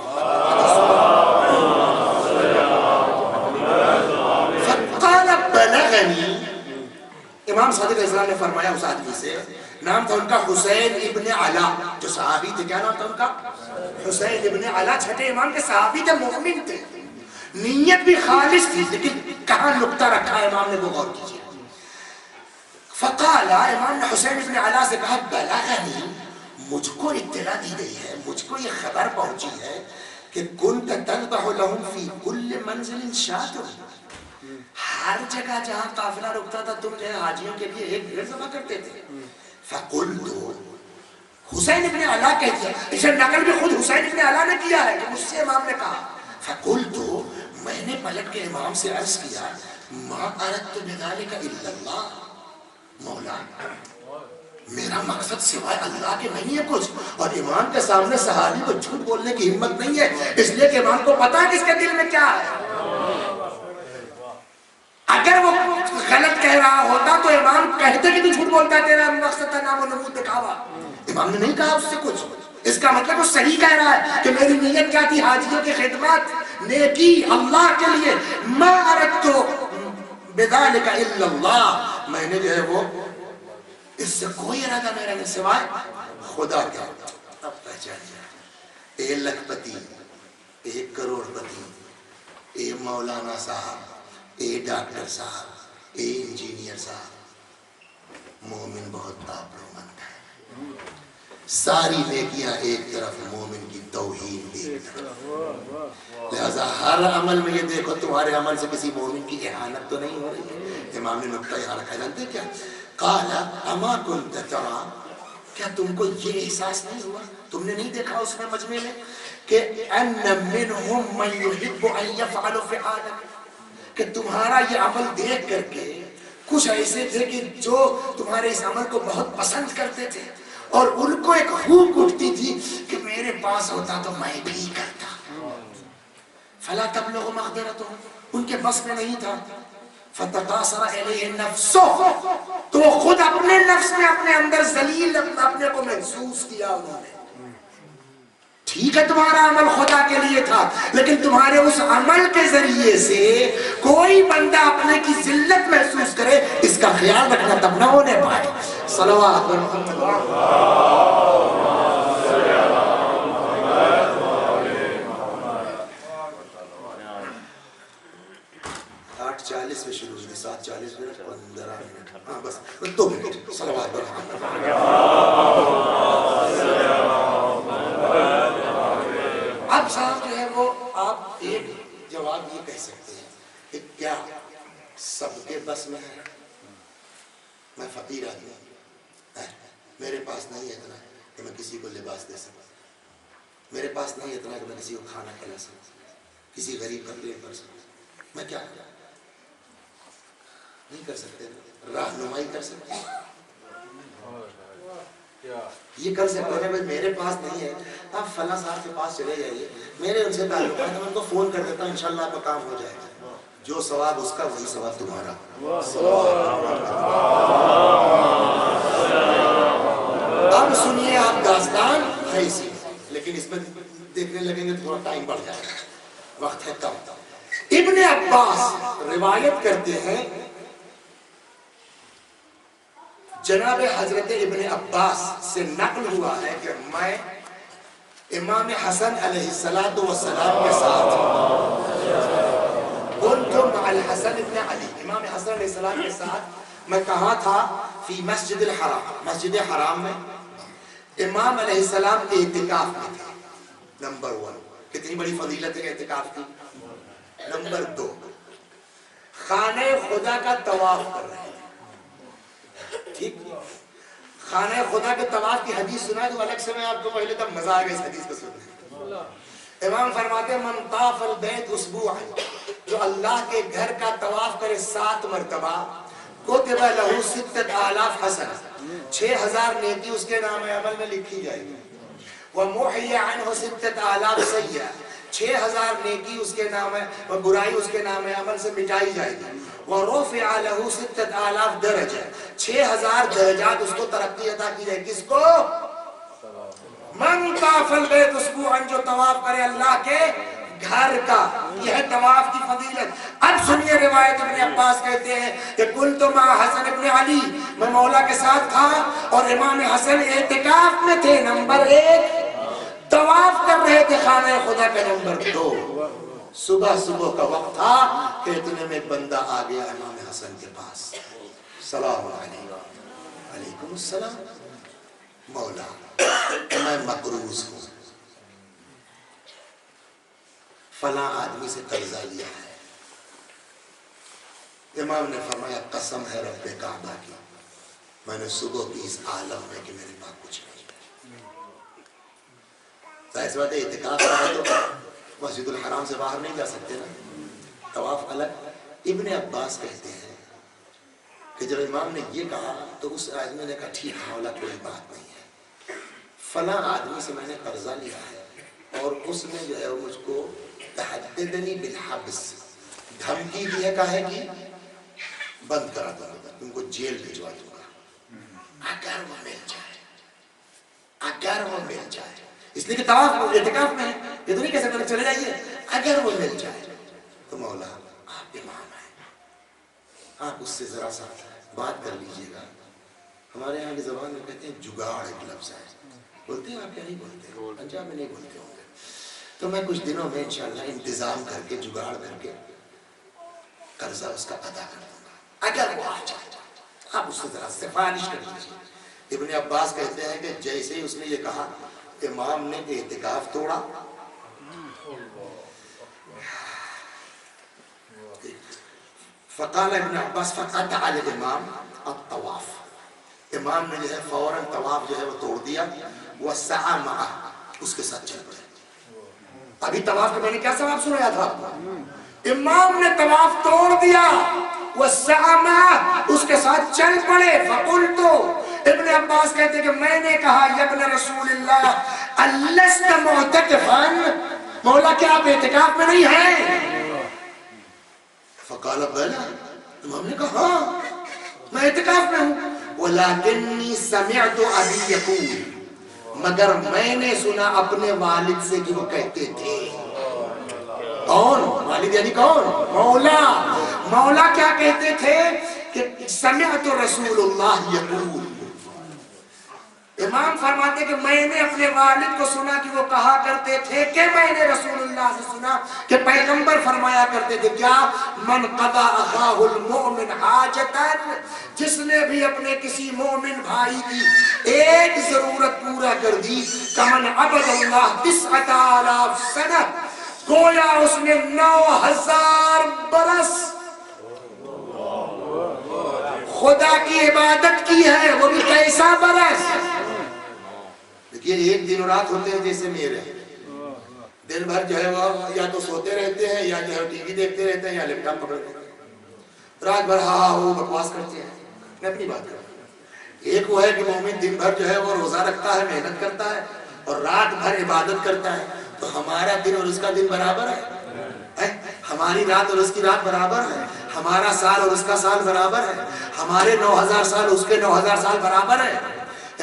فقال بلغنی، امام صادق علیہ السلام نے فرمایا اس آدمی سے، نام تھا ان کا حسین ابن علا، جو صحابی تھے. کیا نام تھا ان کا؟ حسین ابن علا. چھٹے امام کے صحابی تھے، مومن تھے، نیت بھی خالص تھی، لیکن کہاں نقطہ رکھا امام نے وہ غور کیجئے. فقال، امام نے حسین ابن علا سے کہا بلغنی، مجھ کو اطلاع دی گئی ہے، مجھ کو یہ خبر پہنچی ہے کہ کنت تذبح لهم فی کل منزل شاۃ، ہر جگہ جہاں قافلہ رکتا تھا تم جو ہے حاجیوں کے لیے ایک بھیڑ ذبح کرتے تھے. فقلت، حسین ابن علا کہتے ہیں، اسے نقل بھی خود حسین ابن علا نے کیا ہے کہ مجھ سے امام نے کہا. فقلت، میں نے پلٹ کے امام سے عرض کیا ما اردت بذلک الا اللہ، مولا میرا مقصد سوائے اللہ کے نہیں ہے کچھ. اور امام کے سامنے صحابی کو جھوٹ بولنے کی ہمت نہیں ہے، اس لیے کہ امام کو پتا ہے کہ اس کے دل میں کیا ہے. اگر وہ غلط کہہ رہا ہوتا تو امام کہتے کہ تو جھوٹ بولتا ہے، تیرا مقصد تھا نام و نمود دکھاوا. امام نے نہیں کہا اس سے کچھ، اس کا مطلب وہ صحیح کہہ رہا ہے کہ میری نیت کیا تھی؟ حاجیوں کی خدمت، نیکی اللہ کے لیے. ما اردت بذلک الا اللہ، میں نے جو ہے وہ اس سے کوئی ارادہ میرا نہیں سوائے خدا کا. اب پہچان جائے، اے لکھ پتی، اے کروڑ پتی، اے مولانا صاحب، اے ڈاکٹر صاحب، اے انجینئر صاحب، مومن بہت آبرومند ہے. ساری نیکیاں ایک طرف، مومن کی توہین ایک طرف۔ لہذا ہر عمل میں یہ دیکھو تمہارے عمل سے کسی مومن کی اہانت تو نہیں ہو رہی ہے۔ امام نے نقطہ یہاں رکھا، جانتے کیا؟ قال اما كنت ترى، کیا تم کو یہ احساس نہیں ہوا، تم نے نہیں دیکھا اس میں مجمع میں کہ ان منهم من يحب ان يفعل فعالك، کہ تمہارا یہ عمل دیکھ کر کے کچھ ایسے تھے کہ جو تمہارے اس عمل کو بہت پسند کرتے تھے، اور ان کو ایک خوب اٹھتی تھی کہ میرے پاس ہوتا تو میں بھی کرتا۔ فلا تبلغ مقدرتهم، ان کے بس میں نہیں تھا۔ فتقاصر الیہ نفسہ، تو وہ خود اپنے نفس میں اپنے اندر ذلیل اپنے کو محسوس کیا انہوں نے۔ ٹھیک ہے تمہارا عمل خدا کے لیے تھا، لیکن تمہارے اس عمل کے ذریعے سے کوئی بندہ اپنے کی ذلت محسوس کرے، اس کا خیال رکھنا تب نہ ہونے پائے۔ صلوات محمد 8:40 میں شروع ہوئی، 7:40 منٹ 15 منٹ، ہاں بس 2 منٹ۔ صلوات اب صاحب جو ہے وہ آپ ایک جواب یہ کہہ سکتے ہیں کہ کیا سب کے بس میں ہے؟ میں فقیر آدمی ہوں، میرے پاس نہیں ہے اتنا کہ میں کسی کو لباس دے سکوں، میرے پاس نہیں ہے اتنا کہ میں کسی کو کھانا کھلا سکوں، کسی غریب کا پیٹ بھر سکوں، میں کیا کروں؟ نہیں کر سکتے، رہنمائی کر سکتے، یہ کر سکتے ہیں بھائی میرے پاس نہیں ہے، آپ فلاں صاحب کے پاس چلے جائیے، میرے ان سے تعلق ہے، میں ان کو فون کر دیتا ہوں، انشاءاللہ آپ کا کام ہو جائے گا، جو ثواب اس کا وہی ثواب تمہارا۔ اب سنیے آپ داستان ہے اسی، لیکن اس میں دیکھنے لگیں گے تھوڑا ٹائم بڑھ جائے گا، وقت ہے کم۔ ابن عباس روایت کرتے ہیں، جناب حضرت ابن عباس سے نقل ہوا ہے کہ میں امام حسن علیہ السلام کے ساتھ كنت مع الحسن ابن علی، امام حسن علیہ السلام کے ساتھ میں کہاں تھا؟ فی مسجد الحرام، مسجد حرام میں امام علیہ السلام اعتکاف میں تھے۔ نمبر 1، کتنی بڑی فضیلت ہے اعتکاف کی۔ نمبر 2، خانہ خدا کا طواف کر رہے ہیں، ٹھیک، خانہ خدا کے طواف کی حدیث سنا تو الگ سے میں آپ کو پہلے تب مزہ آئے گا اس حدیث کو سننے۔ امام فرماتے ہیں من طاف البیت اسبوعا، جو اللہ کے گھر کا طواف کرے 7 مرتبہ، کتب لہ 6000 حسنہ، 6000 نیکی اس کے نام عمل میں لکھی جائے گی۔ ومحی عنہ 6000 سیئہ، 6000 نیکی اس کے نام ہے اور برائی اس کے نام عمل سے مٹائی جائے گی۔ ورفع له 6000 درجہ، 6000 درجات اس کو ترقی عطا کی جائے۔ کس کو؟ من طاف البیت اسبوعا، جو طواف کرے اللہ کے گھر کا، یہ ہے طواف کی فضیلت۔ اب سنیے روایت، ابن عباس کہتے ہیں کہ کنت مع حسن ابن علی، میں مولا کے ساتھ تھا اور امام حسن اعتکاف میں تھے۔ نمبر 1 طواف کر رہے تھے خانہ خدا کا۔ نمبر 2 صبح کا وقت تھا کہ اتنے میں بندہ آ گیا امام حسن کے پاس، سلام علیکم۔ علیکم السلام، مولا میں مقروض ہوں، فلاں آدمی سے قرضہ لیا ہے۔ امام نے فرمایا قسم ہے رب کعبہ کی، میں نے صبح کی اس عالم میں کہ میرے پاس کچھ نہیں ہے۔ ظاہر سی بات ہے اعتکاف کرنا تو مسجد الحرام سے باہر نہیں جا سکتے نا، طواف الگ۔ ابن عباس کہتے ہیں کہ جب امام نے یہ کہا تو اس آدمی نے کہا ٹھیک مولا کوئی بات نہیں ہے، فلاں آدمی سے میں نے قرضہ لیا ہے اور اس نے جو ہے مجھ کو تحددنی بالحبس، دھمکی دی ہے، کہا ہے کہ بند کرا دوں گا، تم کو جیل بھجوا دوں گا اگر وہ مل جائے، اگر وہ مل جائے۔ اس لیے کہ طواف اعتکاف میں ہے، یہ تو نہیں کہہ سکتے چلے جائیے، اگر وہ مل جائے تو مولا آپ امام ہیں، آپ اس سے ذرا سا بات کر لیجئے گا۔ ہمارے یہاں کی زبان میں کہتے ہیں جگاڑ ایک لفظ ہے، بولتے ہیں آپ کیا نہیں بولتے؟ پنجاب میں نہیں بولتے ہوں گے۔ تو میں کچھ دنوں میں انشاءاللہ انتظام کر کے جگاڑ کر کے قرضہ اس کا ادا کر دوں گا، اگر وہ آ جائے آپ اس سے ذرا سفارش کر لیجئے۔ ابن عباس کہتے ہیں کہ جیسے ہی اس نے یہ کہا امام نے اعتکاف توڑا، فقال ابن عباس فقطع الامام الطواف، امام نے جو ہے فوراً طواف جو ہے وہ توڑ دیا، وسعى معه، اس کے ساتھ چل پڑے۔ ابھی طواف کا میں نے کیا ثواب سنایا تھا؟ امام نے طواف توڑ دیا، وسعى معه، اس کے ساتھ چل پڑے۔ فقلت، ابن عباس کہتے ہیں کہ میں نے کہا یا ابن رسول اللہ الست معتکفا، مولا کیا آپ اعتکاف میں نہیں ہیں؟ فقال بلا، امام نے کہا ہاں میں اعتکاف میں ہوں، ولکنی سمعت ابی یقول، مگر میں نے سنا اپنے والد سے کہ وہ کہتے تھے، کون؟ والد یعنی کون؟ مولا۔ مولا کیا کہتے تھے کہ سمعت رسول اللہ یقول، امام فرماتے کہ میں نے اپنے والد کو سنا کہ وہ کہا کرتے تھے کہ میں نے رسول اللہ سے سنا کہ پیغمبر فرمایا کرتے تھے کیا؟ من قضا اخاہ المؤمن حاجتا، جس نے بھی اپنے کسی مومن بھائی کی ایک ضرورت پورا کر دی، کمن عبد اللہ 90,000 سنہ، گویا اس نے 9,000 برس خدا کی عبادت کی ہے، وہ بھی کیسا برس؟ دیکھیے ایک دن رات ہوتے ہیں جیسے میرے، دن بھر جو ہے وہ یا تو سوتے رہتے ہیں یا جو ہے ٹی وی دیکھتے رہتے ہیں یا لیپ ٹاپ پکڑتے ہیں، رات بھر ہاں ہاں بکواس کرتے ہیں۔ میں اپنی بات کروں، ایک وہ ہے کہ مومن دن بھر جو ہے وہ روزہ رکھتا ہے، محنت کرتا ہے اور رات بھر عبادت کرتا ہے، تو ہمارا دن اور اس کا دن برابر ہے؟ ہماری رات اور اس کی رات برابر ہے؟ ہمارا سال اور اس کا سال برابر ہے؟ ہمارے 9,000 سال اس کے 9,000 سال برابر ہے؟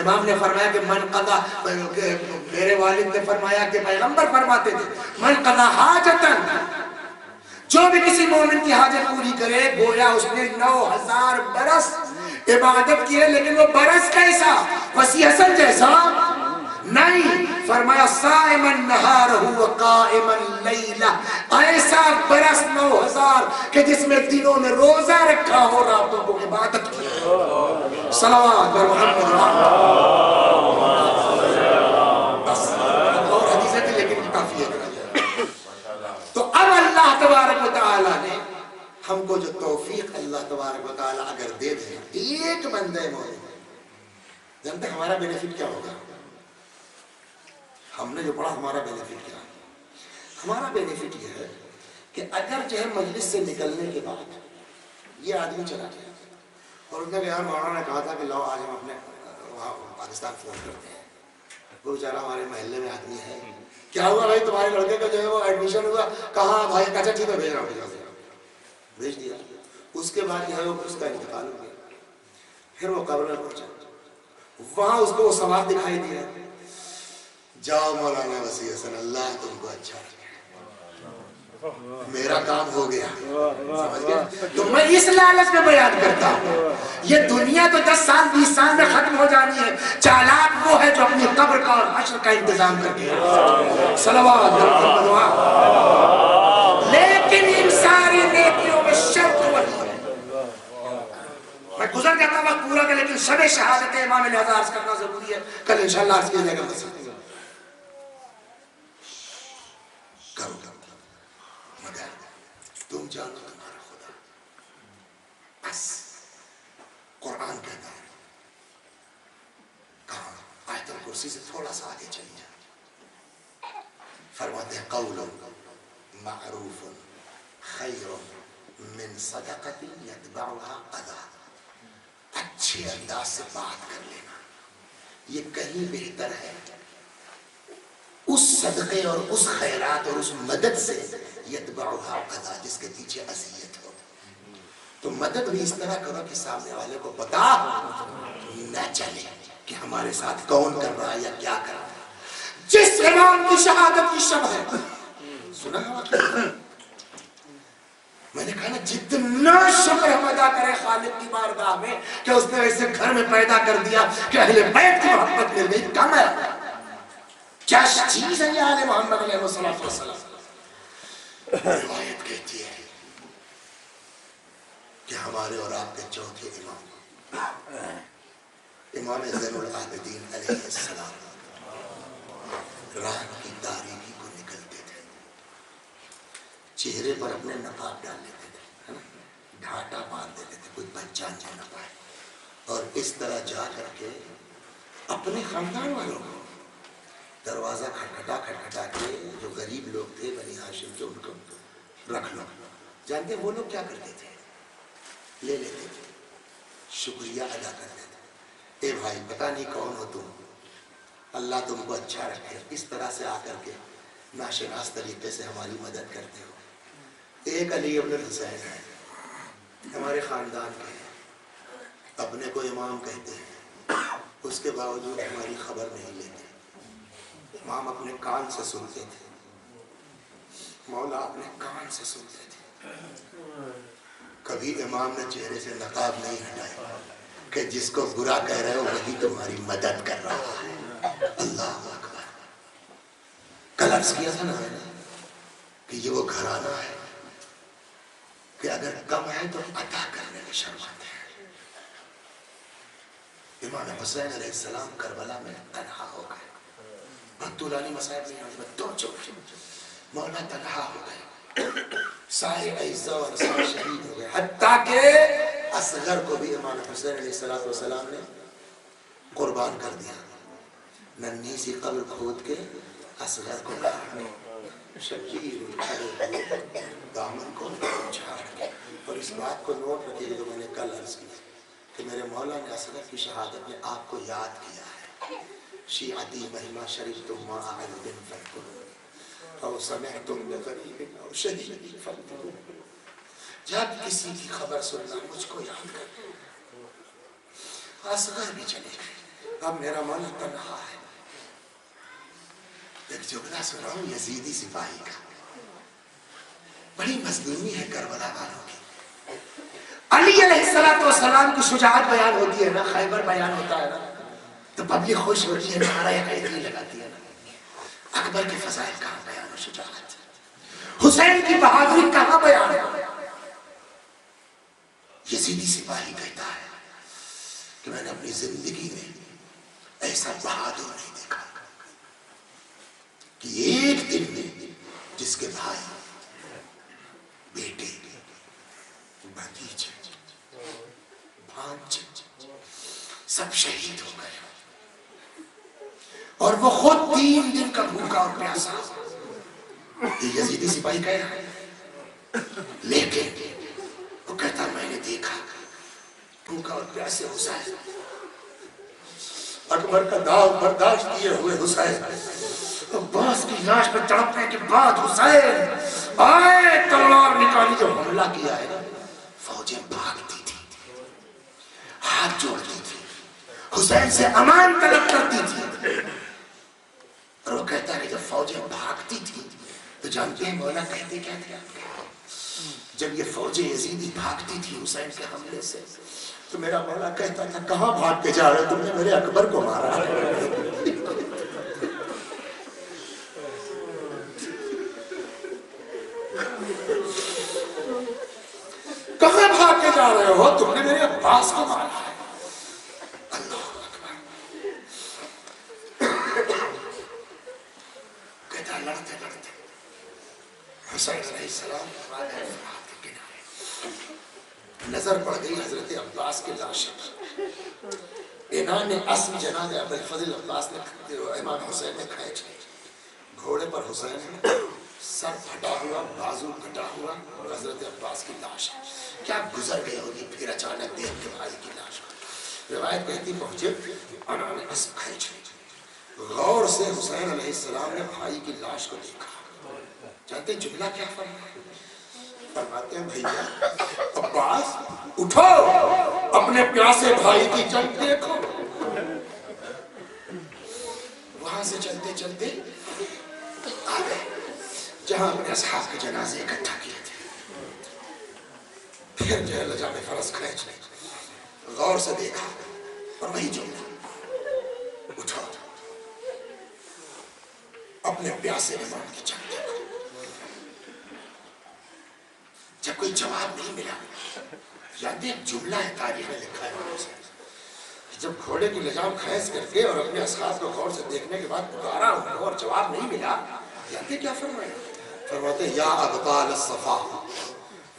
امام نے فرمایا کہ من قضا، میرے والد نے فرمایا کہ پیغمبر فرماتے تھے من قضا حاجتا، جو بھی کسی مومن کی حاجت پوری کرے گویا اس نے 9,000 برس عبادت کی ہے، لیکن وہ برس کیسا؟ وسیع حسن جیسا نہیں، فرمایا صائما نہارہ وقائما لیلہ، ایسا برس 9,000 کہ جس میں دنوں نے روزہ رکھا ہو، راتوں کو عبادت کی۔ صلوات بر محمد اور حدیثیں تھی لیکن کافی ہے۔ تو اب اللہ تبارک و تعالی نے ہم کو جو توفیق اللہ تبارک و تعالی اگر دے دے ایک بندے مومن، جانتے ہمارا بینیفٹ کیا ہوگا؟ ہم نے جو پڑھا ہمارا بینیفٹ کیا ہے؟ ہمارا بینیفٹ یہ ہے کہ اگر جو ہے مجلس سے نکلنے کے بعد یہ آدمی چلا گیا اور اس نے یار مولانا نے کہا تھا کہ لاؤ آج ہم اپنے وہاں پاکستان فون کرتے ہیں، وہ بیچارہ ہمارے محلے میں آدمی ہے، کیا ہوا بھائی تمہارے لڑکے کا جو ہے وہ ایڈمیشن ہوا، کہاں بھائی؟ اچھا ٹھیک ہے بھیج رہا ہوں، بھیج دیا۔ اس کے بعد جو ہے وہ اس کا انتقال ہو گیا، پھر وہ قبر میں پہنچا، وہاں اس کو وہ ثواب دکھائی دیا، جاؤ مولانا وسیع حسن اللہ تم کو اچھا رکھے، میرا کام ہو گیا، سمجھ گئے؟ تو میں اس لالچ میں بیان کرتا ہوں، یہ دنیا تو 10 سال 20 سال میں ختم ہو جانی ہے، چالاک وہ ہے جو اپنی قبر کا اور حشر کا انتظام کر کے صلوات لیکن ان ساری نیکیوں میں شرط وہی ہے۔ میں گزر جاتا وقت پورا کر، لیکن شب شہادت امام لہذا عرض کرنا ضروری ہے، کل انشاءاللہ عرض کیا جائے گا۔ مگر تم جانو تمہارا خدا، بس قرآن کہتا ہے کہاں آیت الکرسی سے تھوڑا سا آگے چلی جائے، فرماتے ہیں قول معروف خیر من صدقۃ یتبعها اذی، اچھے انداز سے بات کر لینا یہ کہیں بہتر ہے اس صدقے اور اس خیرات اور اس مدد سے یتبعها اذی، جس کے پیچھے اذیت ہو۔ تو مدد بھی اس طرح کرو کہ سامنے والے کو پتا نہ چلے کہ ہمارے ساتھ کون کر رہا ہے یا کیا کر رہا ہے۔ جس امام کی شہادت کی شب ہے، سنا ہے میں نے کہا نا جتنا شکر ہم ادا کرے خالق کی بارگاہ میں کہ اس نے ایسے گھر میں پیدا کر دیا کہ اہل بیت کی محبت مل گئی، کم ہے؟ کیا چیز ہے یہ آل محمد علیہ السلام؟ روایت کہتی ہے کہ ہمارے اور آپ کے چوتھے امام امام زین العابدین علیہ السلام رات کی تاریکی کو نکلتے تھے، چہرے پر اپنے نقاب ڈال لیتے تھے، ڈھاٹا باندھ دیتے تھے کوئی پہچان نہ پائے، اور اس طرح جا کر کے اپنے خاندان والوں کو دروازہ کھٹکھٹا کے، جو غریب لوگ تھے بنی ہاشم کے، ان کو رکھ لو۔ جانتے ہیں وہ لوگ کیا کرتے تھے؟ لے لیتے تھے، شکریہ ادا کرتے تھے، اے بھائی پتہ نہیں کون ہو تم، اللہ تم کو اچھا رکھے، اس طرح سے آ کر کے ناشناس طریقے سے ہماری مدد کرتے ہو۔ ایک علی ابن الحسین ہے، ہمارے خاندان کے، اپنے کو امام کہتے ہیں، اس کے باوجود ہماری خبر نہیں لیتے۔ امام اپنے کان سے سنتے تھے، مولا اپنے کان سے سنتے تھے، کبھی امام نے چہرے سے نقاب نہیں ہٹایا کہ جس کو برا کہہ رہے ہو وہی تمہاری مدد کر رہا ہے۔ اللہ اکبر۔ کل عرض کیا تھا نا میں نے کہ یہ وہ گھرانہ ہے کہ اگر کم ہے تو عطا کرنے میں شرماتے ہیں۔ امام حسین علیہ السلام کربلا میں تنہا ہو گئے، بہت طولانی مسائل نہیں آنے میں دو چوک، مولا تنہا ہو گئے، سارے اعزاء و انصار شہید ہو گئے، حتیٰ کہ اصغر کو بھی امام حسین علیہ السلام نے قربان کر دیا، ننھی سی قبر کھود کے اصغر کو کہا، شبیر کھڑے ہوئے دامن کو جھاڑ کے۔ اور اس بات کو نوٹ رکھیے جو میں نے کل عرض کی کہ میرے مولا نے اصغر کی شہادت میں آپ کو یاد کیا ہے، شیعتی مہما شریفتم ما اعلم فاذکرون او سمعتم بغریب او شہید فاذکرون۔ جب کسی کی خبر سننا مجھ کو یاد کر۔ اصغر بھی چلے گئے، اب میرا مولا تنہا ہے۔ ایک جملہ سنا ہوں یزیدی سپاہی کا، بڑی مظلومی ہے کربلا والوں کی۔ علی علیہ السلام کی شجاعت بیان ہوتی ہے نا، خیبر بیان ہوتا ہے نا، تو پبلک خوش ہوتی ہے، نعرہ حیدری لگاتی ہے نا۔ اکبر کے فضائل کہاں بیان ہو شجاعت، حسین کی بہادری کہاں بیان ہے؟ یزیدی سپاہی کہتا ہے کہ میں نے اپنی زندگی میں ایسا بہادر نہیں دیکھا کہ ایک دن میں جس کے بھائی، بیٹے، بھتیجے، بھانجے سب شہید ہو گئے، اور وہ خود 3 دن کا بھوکا اور پیاسا۔ یہ یزیدی سپاہی کہہ رہا ہے، لیکن وہ کہتا میں نے دیکھا بھوکا اور پیاسے حسین، اکبر کا داغ برداشت کیے ہوئے حسین، عباس کی لاش پہ تڑپنے کے بعد حسین آئے تلوار نکالی، جو حملہ کیا ہے نا، فوجیں بھاگتی تھی، ہاتھ جوڑتی تھی، حسین سے امان طلب کرتی تھی۔ اور وہ کہتا ہے کہ جب فوجیں بھاگتی تھی تو جانتے ہیں مولا کہتے کیا تھے؟ جب یہ فوجیں یزیدی بھاگتی تھی حسین کے حملے سے تو میرا مولا کہتا تھا کہاں بھاگ کے جا رہے تم نے میرے اکبر کو مارا ہے۔ کہاں بھاگ کے جا رہے ہو تم نے میرے عباس کو مارا ہے۔ اللہ اکبر۔ کہتا لڑتے لڑتے حسین علیہ السلام وادی فرات کے کنارے نظر پڑ گئی حضرت عباس کے لاش پر، انان اسم جناب ابوالفضل عباس نے امام حسین نے کھینچ لی، گھوڑے پر حسین ہے، سر پھٹا ہوا، بازو پھٹا ہوا، حضرت عباس کی لاش ہے۔ کیا گزر گئی ہوگی پھر اچانک دیکھ کے بھائی کی لاش کو۔ روایت کہتی پہنچے، انان اسم کھینچ لی، غور سے حسین علیہ السلام نے بھائی کی لاش کو دیکھا۔ جانتے ہیں جملہ کیا فرماتے ہیں بھئییا عباس اٹھو، اپنے پیاسے بھائی کی جنگ دیکھو۔ وہاں سے چلتے چلتے آ گئے جہاں اپنے اصحاب کے جنازے اکٹھا کیے تھے، پھر جو ہے لجام فرس کھینچ لے، غور سے دیکھا اور وہی جملہ، اٹھو اپنے پیاسے امام کی جنگ دیکھو۔ جب کوئی جواب نہیں ملا، یاد ایک جملہ ہے تاریخ میں لکھا ہے، جب گھوڑے کی لجام کھینچ کر کے اور اپنے اصحاب کو غور سے دیکھنے کے بعد پکارا ان کو اور جواب نہیں ملا، جانتے کیا فرمائے؟ فرماتے یا ابطال الصفا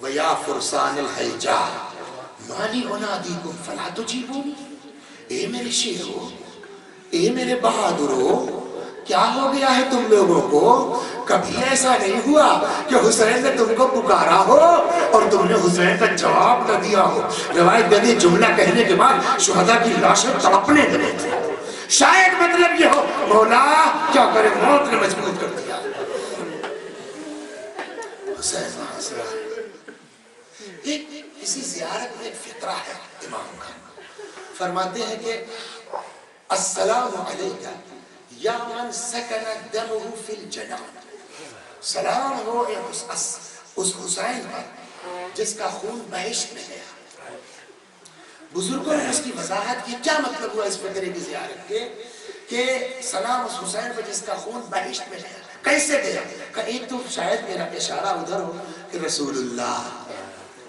و یا فرسان الحیجا مالی انادیکم فلا تجیبون، اے میرے شیرو، اے میرے بہادرو، کیا ہو گیا ہے تم لوگوں کو؟ کبھی ایسا نہیں ہوا کہ حسین نے تم کو پکارا ہو اور تم نے حسین کا جواب نہ دیا ہو۔ روایت میں جملہ کہنے کے بعد شہداء کی لاشیں تڑپنے لگے تھے، شاید مطلب یہ ہو مولا کیا کرے موت نے مجبور کر دیا۔ حسین وہاں سے اسی زیارت میں ایک فقرہ ہے امام کا، فرماتے ہیں کہ السلام علیکہ یا من سکن دمہ فی الجنان، سلام ہو اس حسین پر جس کا خون بہشت میں گیا۔ بزرگوں نے اس کی وضاحت کی، کیا مطلب ہوا اس فقرے کی زیارت کے کہ سلام اس حسین پر جس کا خون بہشت میں گیا، کیسے گیا؟ کہ ایک تو شاید میرا اشارہ ادھر ہو کہ رسول اللہ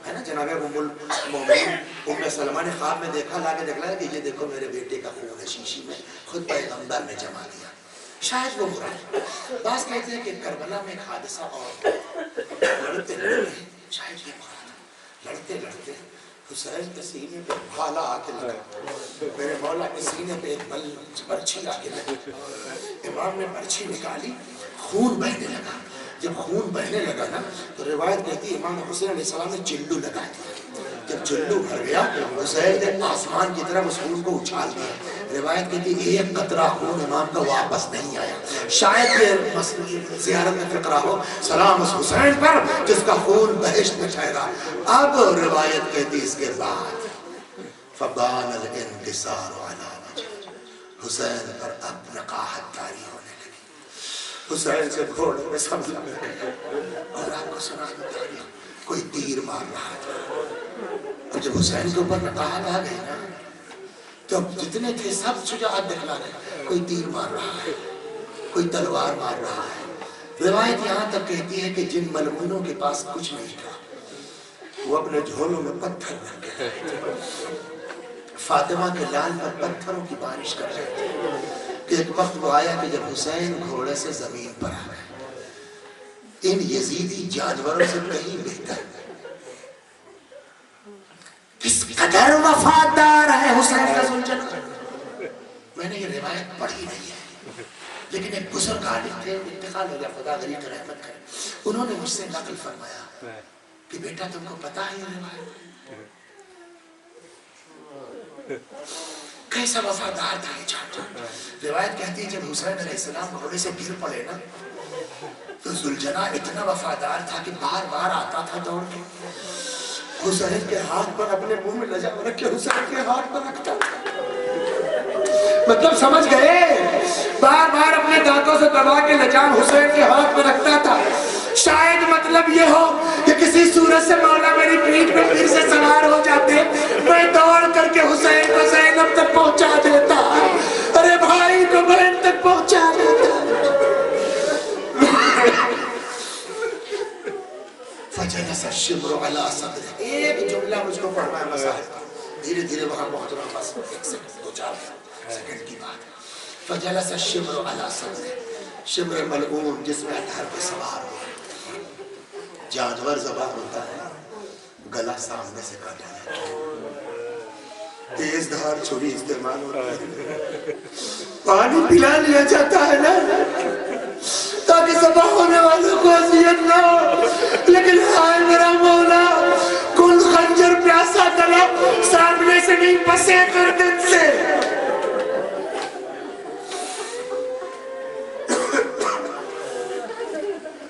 ہے نا، جناب ام المومنین ام سلمہ نے خواب میں دیکھا، لا کے دکھلایا کہ یہ دیکھو میرے بیٹے کا خون ہے شیشی میں، خود پیغمبر نے جما دیا، شاید وہ مراد۔ بعض کہتے ہیں کہ کربلا میں ایک حادثہ اور لڑتے لڑتے شاید یہ مراد، لڑتے لڑتے حسین کے سینے پہ بھالا آ کے لگا، میرے مولا کے سینے پہ ایک برچھی آ کے لگا، امام نے برچھی نکالی، خون بہنے لگا۔ جب خون بہنے لگا نا تو روایت کہتی ہے امام حسین علیہ السلام نے چلو لگا دیا، جب چلو بھر گیا حسین نے آسمان کی طرف اس خون کو اچھال دیا۔ روایت کہتی ہے ایک قطرہ خون امام کا واپس نہیں آیا۔ شاید یہ زیارت میں فقرہ ہو سلام اس حسین پر جس کا خون بہشت میں ٹھہرا۔ اب روایت کہتی اس کے بعد فبان الانکسار علی وجہ، حسین پر اب نقاہت طاری ہونے لگی، حسین سے گھوڑے میں سمجھا اور آپ کو سنا تاریخ کوئی تیر مار رہا تھا، اور جب حسین کے اوپر نقاہت آ گئی نا تو جتنے تھے سب شجاعت دکھلا رہے، کوئی تیر مار رہا ہے، کوئی تلوار مار رہا ہے۔ روایت یہاں تک کہتی ہے کہ جن ملعونوں کے پاس کچھ نہیں تھا وہ اپنے جھولوں میں پتھر رکھ کے فاطمہ کے لال پر پتھروں کی بارش کر رہے تھے کہ ایک وقت وہ آیا کہ جب حسین گھوڑے سے زمین پر آ گئے، ان یزیدی جانوروں سے کہیں بہتر، کس قدر وفادار ہے حسین کا زلجناح۔ میں نے یہ روایت پڑھی نہیں ہے لیکن ایک بزرگ عالم تھے، انتقال ہو گیا خدا غریب رحمت کرے، انہوں نے مجھ سے نقل فرمایا کہ بیٹا تم کو پتا ہے یہ روایت کیسا وفادار تھا یہ جانور۔ روایت کہتی ہے جب حسین علیہ السلام گھوڑے سے گر پڑے نا تو ذوالجناح اتنا وفادار تھا کہ بار بار آتا تھا دوڑ کے حسین کے ہاتھ پر اپنے منہ میں لجام رکھ کے حسین کے ہاتھ پر رکھتا تھا، مطلب سمجھ گئے، بار بار اپنے دانتوں سے دبا کے لجام حسین کے ہاتھ پر رکھتا تھا۔ شاید مطلب یہ ہو کہ کسی صورت سے مولا میری پیٹھ پہ پھر سے سوار ہو جاتے، میں دوڑ کر کے حسین کو زینب تک پہنچا دیتا، ارے بھائی کو بہن تک پہنچا دیتا۔ فجلس الشمر علی صدرہ، ایک جملہ مجھ کو پڑھنا ہے مسائل، دھیرے دھیرے وہاں پہنچ رہا ہوں، بس ایک سیکنڈ دو چار سیکنڈ کی بات۔ فجلس الشمر علی صدرہ، شمر ملعون جس میں اطہر پہ سوار ہو، جانور ذبح ہوتا ہے گلا سامنے سے کاٹا جاتا ہے، تیز دھار چھری استعمال ہوتا ہے، پانی پلا لیا جاتا ہے نا تاکہ ذبح ہونے والوں کو اذیت نہ ہو، لیکن ہائے میرا مولا کل خنجر پیاسا گلا سامنے سے نہیں پسے گردن سے۔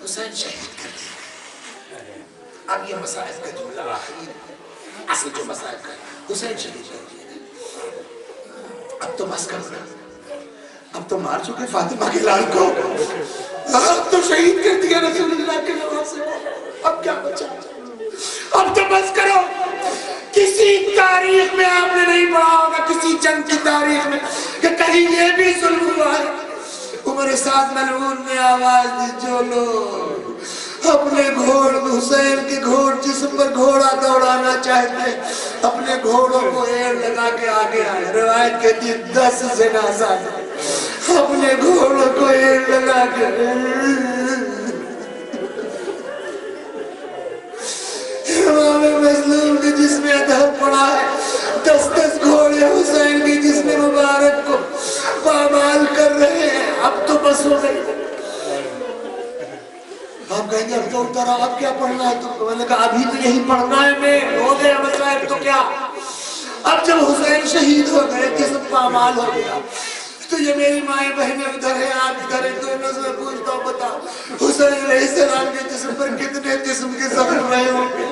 حسین شہید کر دیا۔ اب یہ مصائب کا جملہ آخری اصل جو مصائب کا حسین شہید کر دیا، اب تو بس کرنا، اب تو مار چکے فاطمہ کے لال کو، اب تو شہید کر دیا رسول اللہ کے نواسے کو، اب کیا بچا؟ اب تو بس کرو۔ کسی تاریخ میں آپ نے نہیں پڑھا ہوگا، کسی جنگ کی تاریخ میں، کہ کہیں یہ بھی ظلم ہوا ہے۔ عمر سعد ملعون نے آواز دی جو لوگ اپنے گھوڑ حسین کے گھوڑ جسم پر گھوڑا دوڑانا چاہتے، اپنے گھوڑوں کو ایڑ لگا کے آگے آئے. روایت کہتی ہے 10 جنازہ اپنے گھوڑوں کو ایڑ لگا کے. امام مظلوم کے جسم ادھر پڑا ہے، 10 گھوڑے حسین کے جسم مبارک کو پامال کر رہے ہیں. اب تو بس ہو گئی. آپ کہیں گے اب تو اترا، اب کیا پڑھنا ہے؟ تو میں نے کہا ابھی تو یہی پڑھنا ہے. میں ہو گیا مسئلہ تو کیا. اب جب حسین شہید ہو گئے، جسم پامال ہو گیا، تو یہ میری مائیں بہنیں ادھر ہیں، آپ ادھر ہیں، تو انہوں سے پوچھتا ہوں بتا حسین علیہ السلام کے جسم پر کتنے قسم کے زخم رہے ہوں گے؟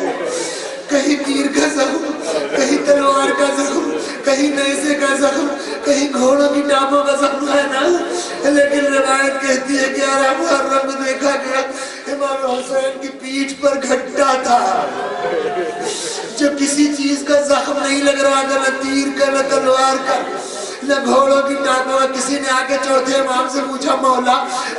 کہیں تیر کا زخم، کہیں تلوار کا زخم، کہیں نیزے کا زخم، کہیں گھوڑوں کی ٹانگوں کا زخم ہے نا. لیکن روایت کہتی ہے کہ محرم میں دیکھا گیا امام حسین کی پیٹھ پر گھٹا تھا جو کسی چیز کا زخم نہیں لگ رہا تھا، نہ تیر کا، نہ تلوار کا، نہ گھوڑوں کی ٹانگوں کا. کسی نے آگے چوتھے امام سے پوچھا مولا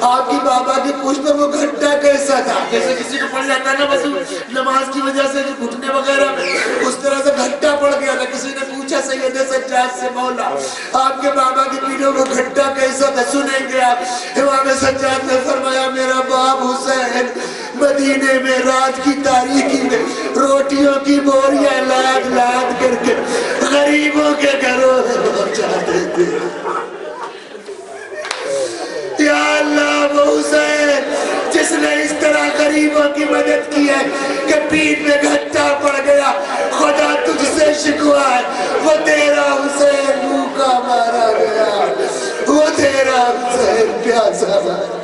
آپ کی بابا کی پوچھ پر وہ گھٹا کیسا تھا؟ جیسے کسی کو پڑ جاتا ہے نا وضو نماز کی وجہ سے جو گھٹنے وغیرہ میں، اس طرح سے گھٹا پڑ گیا تھا. کسی نے پوچھا سید سجاد سے مولا آپ کے بابا کی پیٹھوں کو گھٹا کیسا تھا؟ سنیں گے آپ. امام سجاد نے فرمایا میرا باپ حسین مدینے میں رات کی تاریکی میں روٹیوں کی بوریاں لاد لاد کر کے غریبوں کے گھروں میں پہنچاتے تھے. یا اللہ وہ حسین جس نے اس طرح غریبوں کی مدد کی ہے کہ پیٹ میں گھٹا پڑ گیا، خدا تجھ سے شکوا ہے. وہ تیرا حسین بھوکا مارا گیا، وہ تیرا حسین پیاسا مارا.